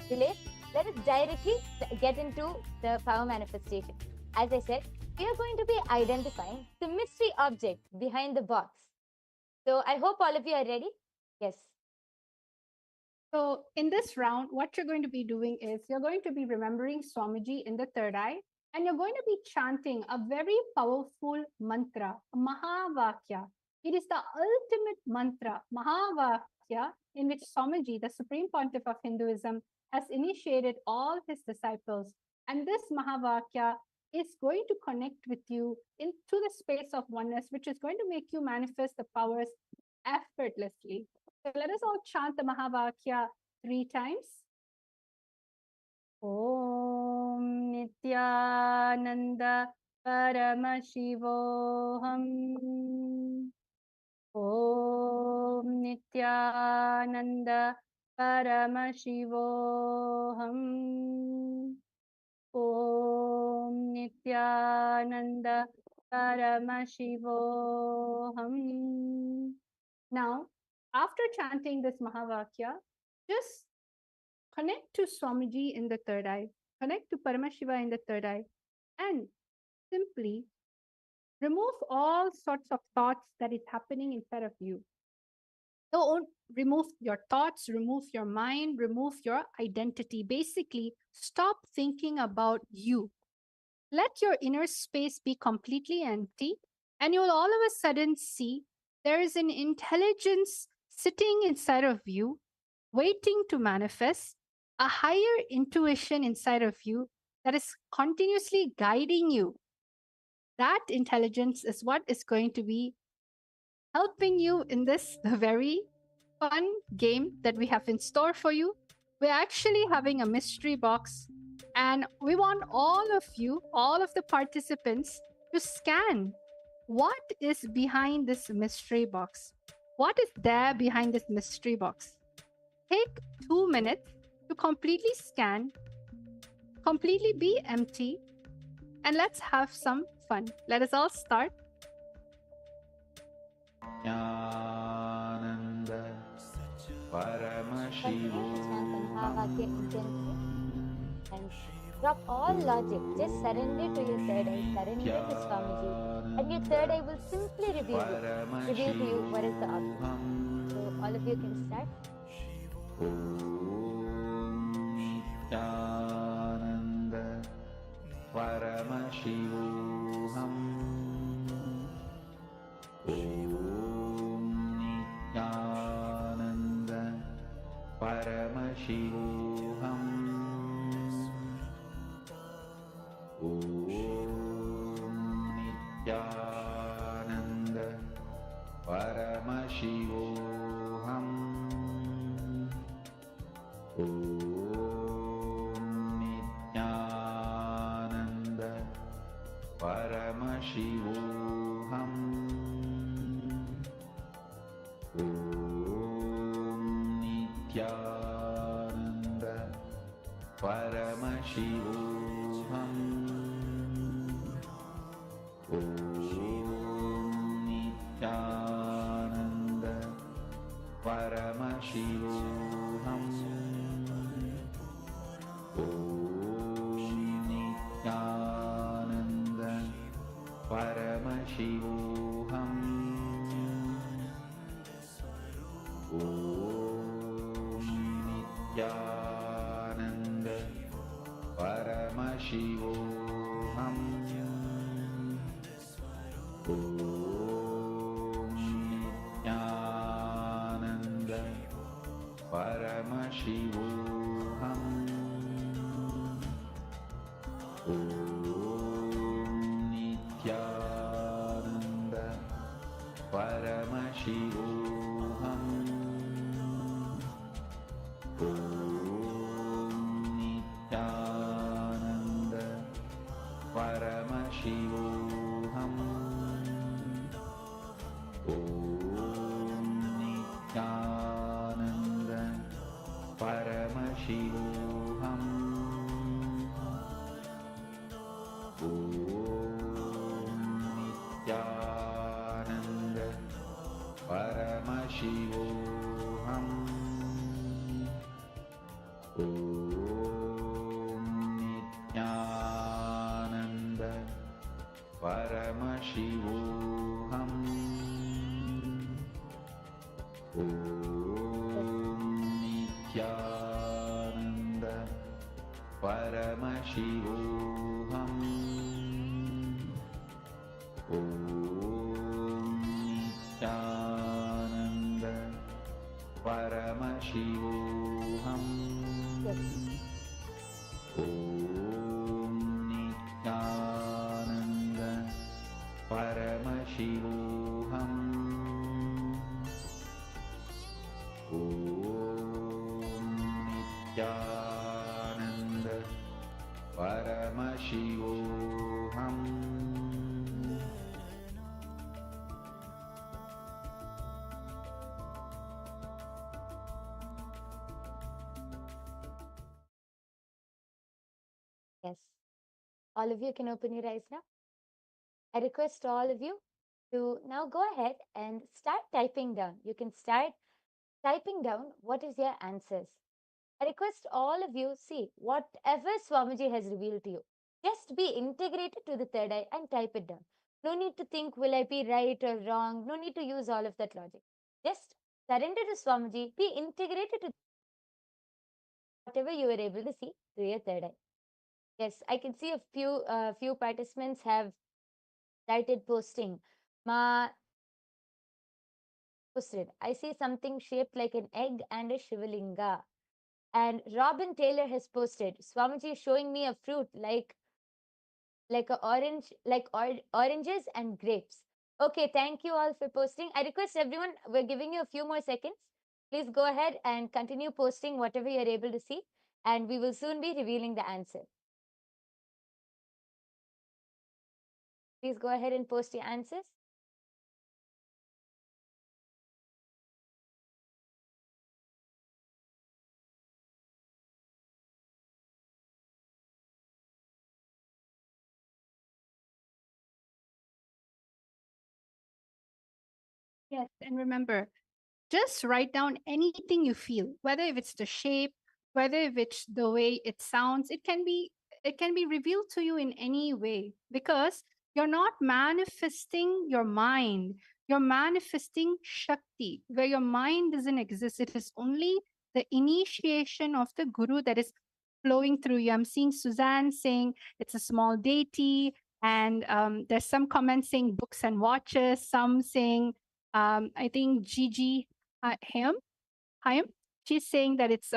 delay, let us directly get into the power manifestation. As I said, we are going to be identifying the mystery object behind the box. So I hope all of you are ready. Yes. So in this round, what you're going to be doing is you're going to be remembering Swamiji in the third eye, and you're going to be chanting a very powerful mantra, a Mahavakya. It is the ultimate mantra, Mahavakya, in which Swamiji, the Supreme Pontiff of Hinduism, has initiated all his disciples. And this Mahavakya is going to connect with you into the space of oneness, which is going to make you manifest the powers effortlessly. So let us all chant the Mahavakya 3 times. Om Nityananda Paramashivoham. Om Nityananda Paramashivoham. Om Nityananda Paramashivoham. Now, after chanting this Mahavakya, just connect to Swamiji in the third eye, connect to Paramashiva in the third eye, and simply remove all sorts of thoughts that is happening inside of you. Don't remove your thoughts, remove your mind, remove your identity. Basically, stop thinking about you. Let your inner space be completely empty, and you'll all of a sudden see there is an intelligence sitting inside of you, waiting to manifest, a higher intuition inside of you that is continuously guiding you. That intelligence is what is going to be helping you in this very fun game that we have in store for you. We're actually having a mystery box, and we want all of you, all of the participants, to scan what is behind this mystery box. What is there behind this mystery box? Take 2 minutes to completely scan, completely be empty, and let's have some fun. Let us all start. Jnananda Continue to chant the Mahavakya Paramashivoham. intensely and drop all logic. Just surrender to your third eye, surrender to Swamiji, and your third eye will simply reveal to you what is the object. So all of you can start. Jnananda Paramashivoham. Jnananda Paramashivoham. Nityananda Paramashivoham. Nityananda Paramashivoham. Paramashivoham. Om Nityananda Paramashivoham. Om Nityananda Paramashivoham. Om Nityananda Paramashivoham. Om Nityananda Paramashivoham. Om Nityananda Paramashivoham. Om Nityananda Paramashivoham. Om Nityananda Paramashivoham. Om Nityananda Paramashivoham. Om Nityananda Paramashivoham. Om Nityananda Paramashivoham. Om Nityananda Paramashivoham. Om Nityananda Paramashivoham. Om Nityananda Paramashivoham. Yes. All of you can open your eyes now. I request all of you to now go ahead and start typing down. You can start typing down what is your answers. I request all of you, see, whatever Swamiji has revealed to you, just be integrated to the third eye and type it down. No need to think, will I be right or wrong? No need to use all of that logic. Just surrender to Swamiji, be integrated to whatever you were able to see through your third eye. Yes, I can see a few participants have started posting. Ma posted. I see something shaped like an egg and a Shivalinga. And Robin Taylor has posted. Swamiji is showing me a fruit like a orange, like oranges and grapes. Okay, thank you all for posting. I request everyone, we're giving you a few more seconds. Please go ahead and continue posting whatever you're able to see, and we will soon be revealing the answer. Please go ahead and post your answers. Yes, and remember, just write down anything you feel, whether if it's the shape, whether if it's the way it sounds. It can be revealed to you in any way, because you're not manifesting your mind, you're manifesting Shakti, where your mind doesn't exist. It is only the initiation of the Guru that is flowing through you. I'm seeing Suzanne saying it's a small deity, and there's some comments saying books and watches, some saying I think Gigi him, she's saying that it's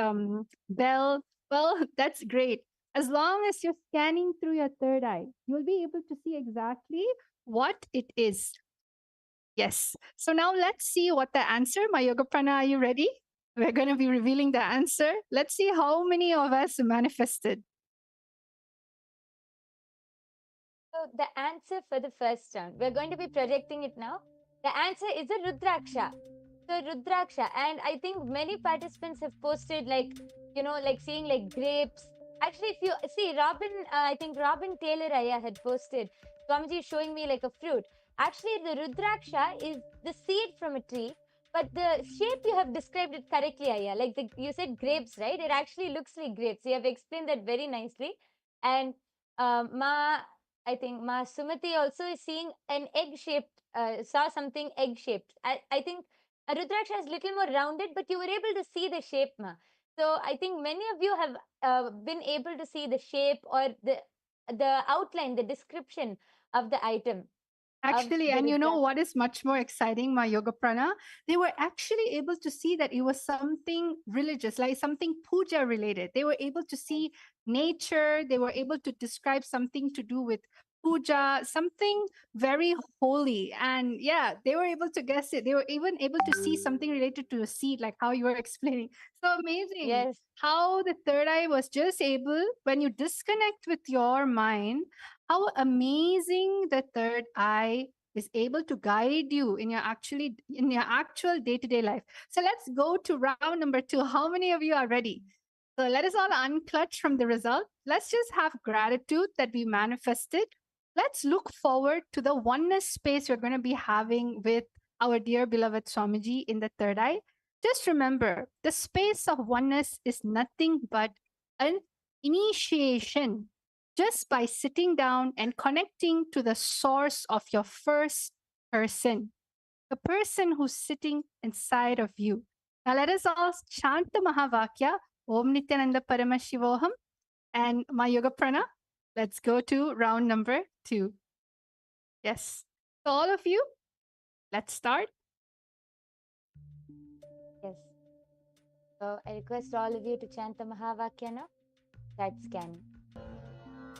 bell. Well, that's great. As long as you're scanning through your third eye, you'll be able to see exactly what it is. Yes. So now let's see what the answer. My Yoga Prana, are you ready? We're going to be revealing the answer. Let's see how many of us manifested. So the answer for the first round, we're going to be projecting it now. The answer is a Rudraksha. So Rudraksha, and I think many participants have posted like, like seeing like grapes, Actually, if you see Robin, I think Robin Taylor Aya had posted, Swamiji is showing me like a fruit. Actually, the Rudraksha is the seed from a tree, but the shape you have described it correctly, Aya. Like you said grapes, right? It actually looks like grapes. You have explained that very nicely. And I think Ma Sumati also is seeing an egg shaped, saw something egg shaped. I think a Rudraksha is little more rounded, but you were able to see the shape, Ma. So I think many of you have been able to see the shape or the outline, the description of the item of Actually, the and you know Rudraksha. what is much more exciting, my yoga prana? They were actually able to see that it was something religious, like something puja related. They were able to see nature. They were able to describe something to do with puja, something very holy. And yeah, they were able to guess it. They were even able to see something related to a seed, like how you were explaining. So amazing Yes, how the third eye was just able, when you disconnect with your mind, how amazing the third eye is able to guide you in your actual day-to-day life. So let's go to round number 2. How many of you are ready? So let us all unclutch from the result. Let's just have gratitude that we manifested. Let's look forward to the oneness space we're going to be having with our dear beloved Swamiji in the third eye. Just remember, the space of oneness is nothing but an initiation, just by sitting down and connecting to the source of your first person, the person who's sitting inside of you. Now let us all chant the Mahavakya, Om Nityananda Paramashivoham, and my yoga prana. Let's go to round number 2. Yes. So all of you, let's start. yes. So I request all of you to chant the Mahavakya now. Start scanning.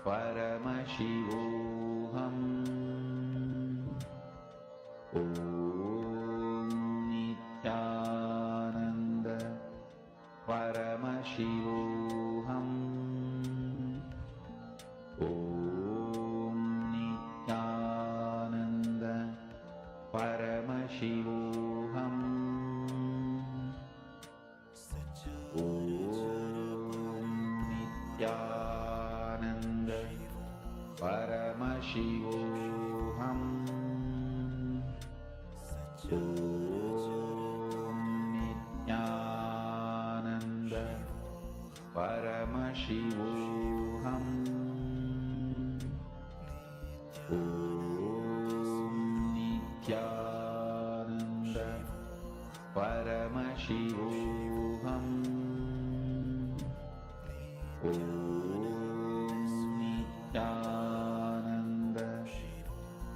Paramashivoham. Om Nityananda Paramashivoham. Om Nityananda Paramashivoham. Om Nityananda Paramashivoham. Om Nityananda Paramashivoham. Om Nityananda Paramashivoham. Om Nityananda Paramashivoham. Om Nityananda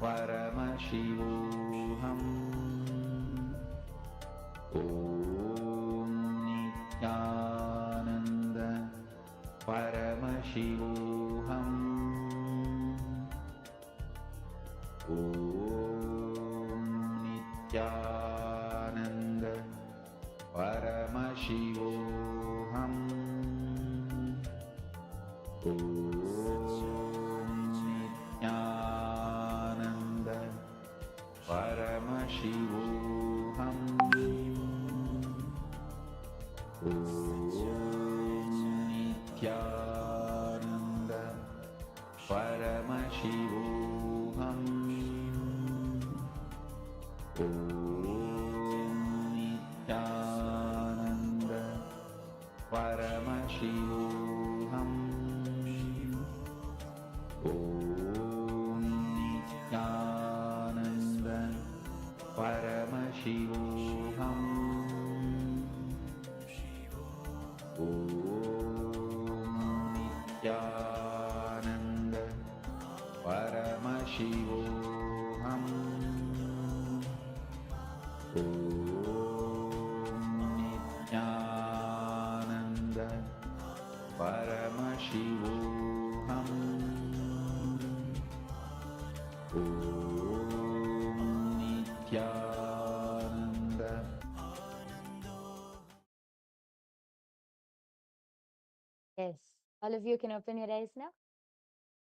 Paramashivoham. Om Nityananda Paramashivoham. Om Nityananda Paramashivoham. Om Nityananda Paramashivoham. Om Nityananda Paramashivoham. Om Nityananda Paramashivoham. Om Nityananda Paramashivoham. Om Nityananda Paramashivoham. Om Nityananda. Yes. All of you can open your eyes now.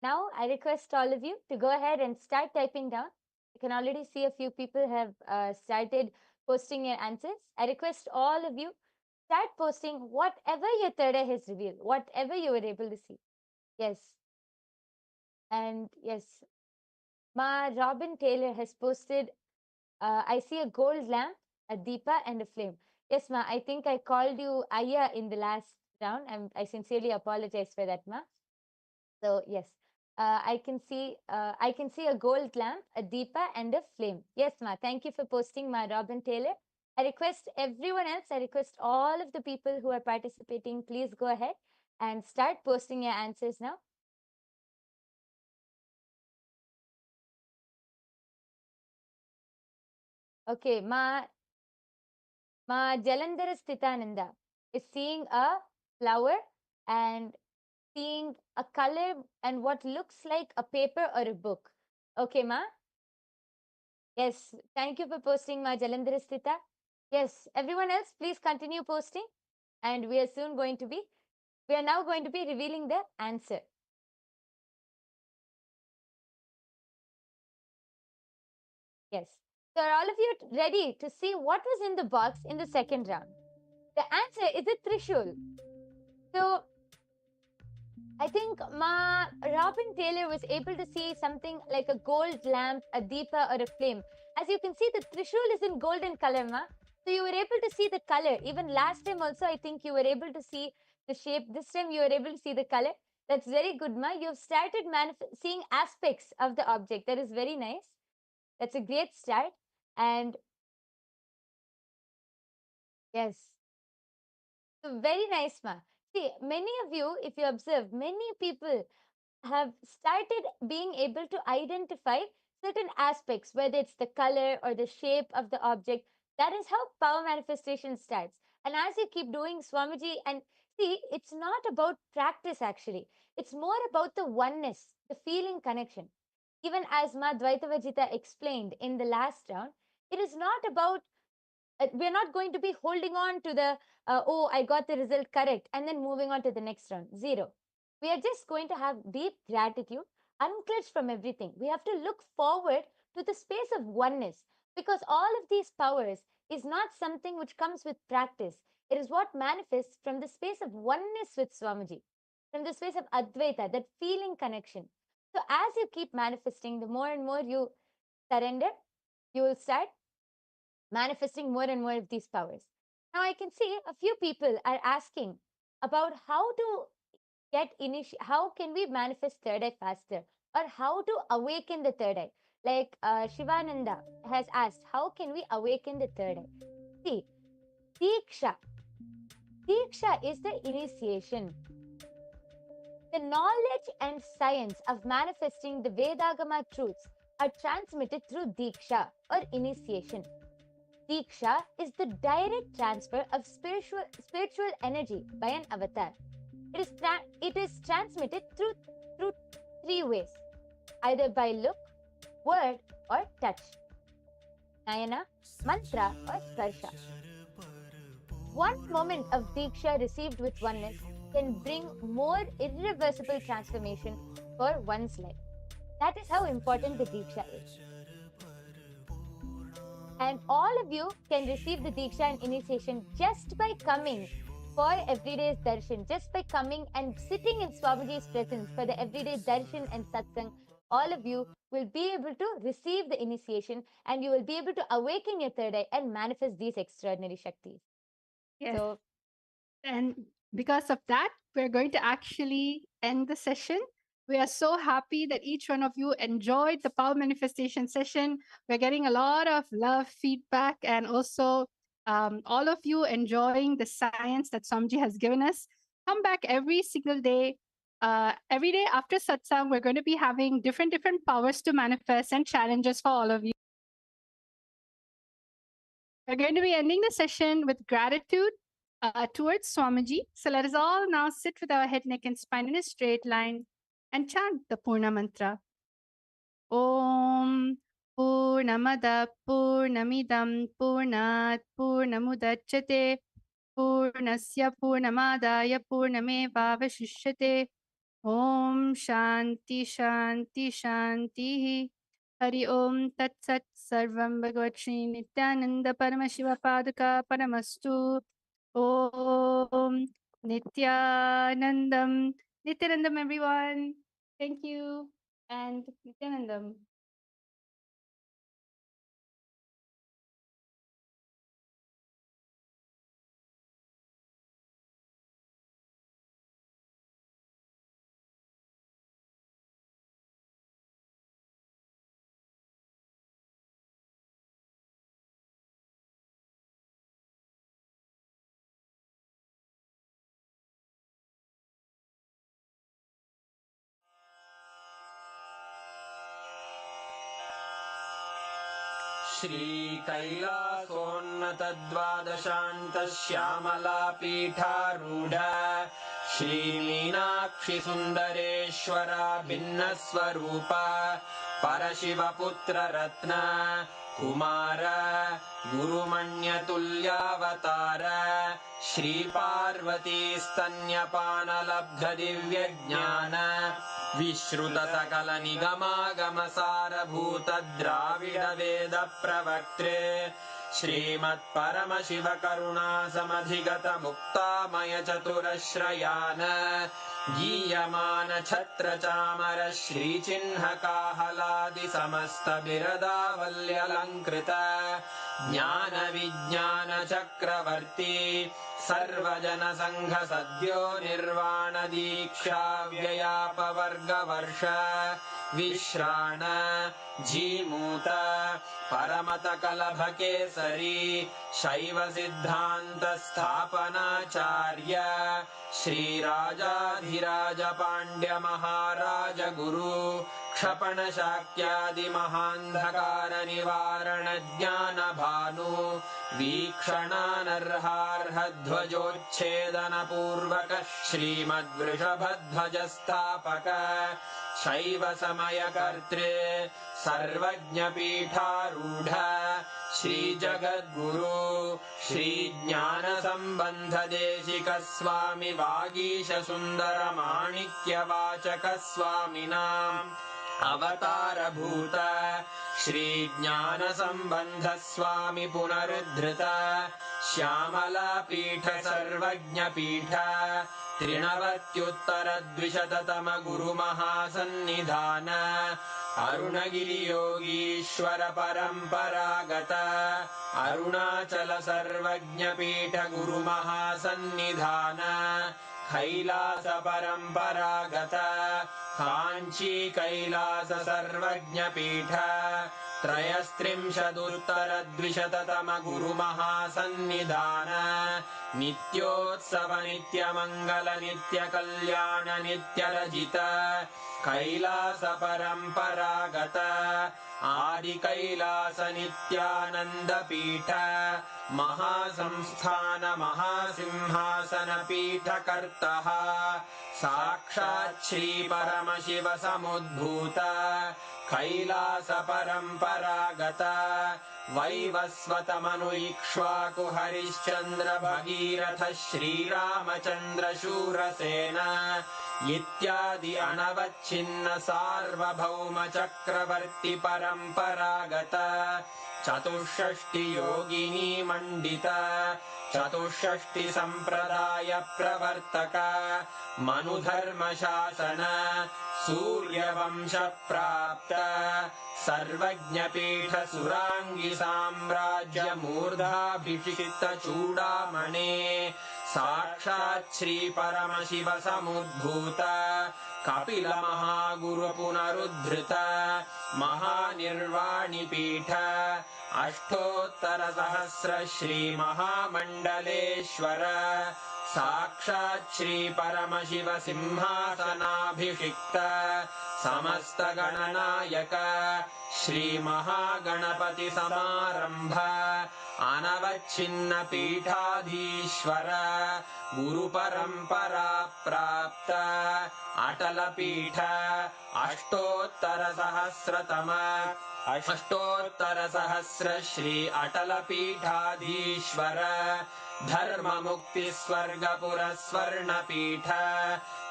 Now, I request all of you to go ahead and start typing down. You can already see a few people have started posting your answers. I request all of you start posting whatever your third eye has revealed, whatever you were able to see. Yes. And yes, Ma Robin Taylor has posted, I see a gold lamp, a deepa, and a flame. Yes, Ma, I think I called you Aya in the last round. I sincerely apologize for that, Ma. So yes, I can see a gold lamp, a deepa, and a flame. Yes, Ma. Thank you for posting, Ma Robin Taylor. I request everyone else, I request all of the people who are participating, please go ahead and start posting your answers now. Okay, Ma Jalandhara Sthitananda is seeing a flower and seeing a color and what looks like a paper or a book. Okay, Ma? Yes, thank you for posting, Ma Jalandhara Sthita. Yes, everyone else, please continue posting. And we are now going to be revealing the answer. Yes. So are all of you ready to see what was in the box in the second round? The answer is a Trishul. So I think Ma Robin Taylor was able to see something like a gold lamp, a deepa, or a flame. As you can see, the Trishul is in golden color, Ma. So you were able to see the color. Even last time also, I think you were able to see the shape. This time you were able to see the color. That's very good, Ma. You've started seeing aspects of the object. That is very nice. That's a great start. And yes, so very nice, Ma. See, many of you, if you observe, many people have started being able to identify certain aspects, whether it's the color or the shape of the object. That is how power manifestation starts. And as you keep doing Swamiji, and see, it's not about practice actually, it's more about the oneness, the feeling connection. Even as Ma Dvaitavajita explained in the last round, it is not about we're not going to be holding on to the oh, I got the result correct and then moving on to the next round. Zero. We are just going to have deep gratitude, unclench from everything. We have to look forward to the space of oneness, because all of these powers is not something which comes with practice. It is what manifests from the space of oneness with Swamiji, from the space of Advaita, that feeling connection. So as you keep manifesting, the more and more you surrender, you will start manifesting more and more of these powers. Now, I can see a few people are asking about how to how can we manifest third eye faster, or how to awaken the third eye. Like Shivananda has asked, how can we awaken the third eye? See, Diksha. Diksha is the initiation. The knowledge and science of manifesting the Vedagama truths are transmitted through Diksha or initiation. Diksha is the direct transfer of spiritual energy by an avatar. It is transmitted through three ways, either by look, word, or touch. Nayana, mantra, or sparsha. One moment of Diksha received with oneness can bring more irreversible transformation for one's life. That is how important the Diksha is. And all of you can receive the Diksha and initiation just by coming for everyday's darshan, just by coming and sitting in Swamiji's presence for the everyday darshan and satsang. All of you will be able to receive the initiation, and you will be able to awaken your third eye and manifest these extraordinary Shaktis. Yes. So, and because of that, we're going to actually end the session. We are so happy that each one of you enjoyed the power manifestation session. We're getting a lot of love, feedback, and also all of you enjoying the science that Swamiji has given us. Come back every single day. Every day after satsang, we're going to be having different powers to manifest and challenges for all of you. We're going to be ending the session with gratitude towards Swamiji. So let us all now sit with our head, neck, and spine in a straight line and chant the Purna mantra. Om Purnamada Purnamidam Purnat Purnamudachyate Purnasya Purnamadaya Purnamevavashishyate. Om Shanti Shanti Shanti. Hari Om Tat Sat Sarvam Bhagavat Shri Nityananda Paramashiva Paduka Paramastu. Om Nityanandam. Nityanandam, everyone. Thank you. And Nityanandam. श्रीकैलासोन्नतद्वादशान्तश्यामलापीठारूढ श्रीमीनाक्षिसुन्दरेश्वरा भिन्नस्वरूप परशिवपुत्ररत्न Kumar गुरुमण्यतुल्यावतार श्रीपार्वतीस्तन्यपानलब्धदिव्यज्ञान विश्रुतसकलनिगमागमसारभूतद्राविडवेदप्रवक्त्रे श्रीमत्परमशिवकरुणासमधिगतमुक्तामयचतुरश्रयान् गीयमानछत्रचामर श्रीचिह्नकाहलादिसमस्तबिरदावल्यलङ्कृत ज्ञानविज्ञानचक्रवर्ती सर्वजनसङ्घसद्यो निर्वाणदीक्षाव्ययापवर्गवर्ष विश्राण Jimuta परमतकलभकेसरी शैवसिद्धान्तस्थापनाचार्य श्रीराजाधिराजपाण्ड्यमहाराज गुरु क्षपणशाक्यादिमहान्धकारनिवारणज्ञानभानु वीक्षणानर्हार्हध्वजोच्छेदनपूर्वक श्रीमद्वृषभध्वजस्थापक शैवसमयकर्त्रे सर्वज्ञपीठारूढ श्रीजगद्गुरु श्रीज्ञानसम्बन्धदेशिकस्वामि वागीशसुन्दरमाणिक्यवाचकस्वामिनाम् अवतारभूत श्रीज्ञानसम्बन्धस्वामि पुनरुद्धृत श्यामलापीठ सर्वज्ञपीठ त्रिनवत्युत्तरद्विशततम गुरुमहासन्निधान अरुणगिरियोगीश्वर परम्परागत अरुणाचल सर्वज्ञपीठ गुरुमहासन्निधान कैलास परम्परागत काञ्ची कैलास सर्वज्ञपीठ त्रयस्त्रिंशदुत्तरद्विशततम गुरुमहासन्निधान नित्योत्सव नित्यमङ्गल नित्यकल्याण नित्यरजित कैलास परम्परागत आदिकैलास नित्यानन्दपीठ महासंस्थान महासिंहासन पीठकर्तः साक्षात् श्रीपरमशिव समुद्भूत कैलास परम्परागत वैवस्वतमनु इक्ष्वाकु हरिश्चन्द्र भगीरथ श्रीरामचन्द्र शूरसेन इत्यादि अनवच्छिन्न सार्वभौम चक्रवर्ति परम्परागत चतुष्षष्टि योगिनी मण्डित चतुष्षष्टि सम्प्रदाय प्रवर्तक मनुधर्मशासन सूर्यवंश प्राप्त सर्वज्ञपीठ सुराङ्गी साम्राज्य मूर्धाभिषिक्त चूडामणे साक्षात् श्री परमशिव समुद्भूत कपिल महागुरु पुनरुद्धृत महानिर्वाणिपीठ अष्टोत्तर सहस्र श्री महामण्डलेश्वर साक्षात् श्री परमशिव सिंहासनाभिषिक्त समस्त गणनायक श्री महागणपति समारंभ अनवच्छिन्न पीठाधीश्वर गुरु परंपरा प्राप्त अटल पीठ अष्टोत्तर सहस्र श्री अटल पीठाधीश्वर धर्म मुक्ति स्वर्गपुर स्वर्ण पीठ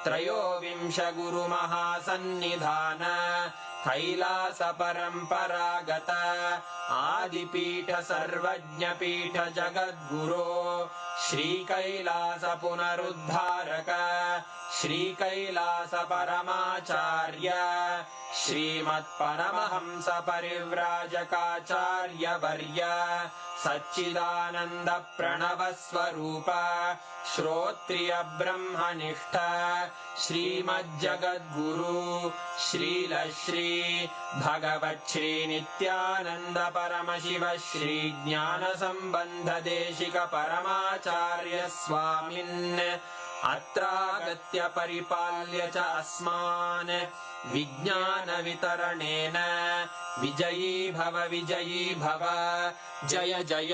त्रयोविंश गुरु महासन्निधान कैलास परम्परागत आदिपीठ सर्वज्ञ पीठ जगद्गुरो श्रीकैलास पुनरुद्धारक श्रीकैलास परमाचार्य श्रीमत्परमहंस परिव्राजकाचार्य वर्य सच्चिदानंद प्रणव स्वरूप श्रोत्रिय ब्रह्मनिष्ठ श्रीमज्जगद्गुरु श्रील श्री भगवत् श्री नित्यानंद परमशिव श्री ज्ञान संबंध देशिक परमाचार्य स्वामिन् अत्रागत्य परिपाल्य च अस्मान् विज्ञान वितरणेन विजयी भव जय जय।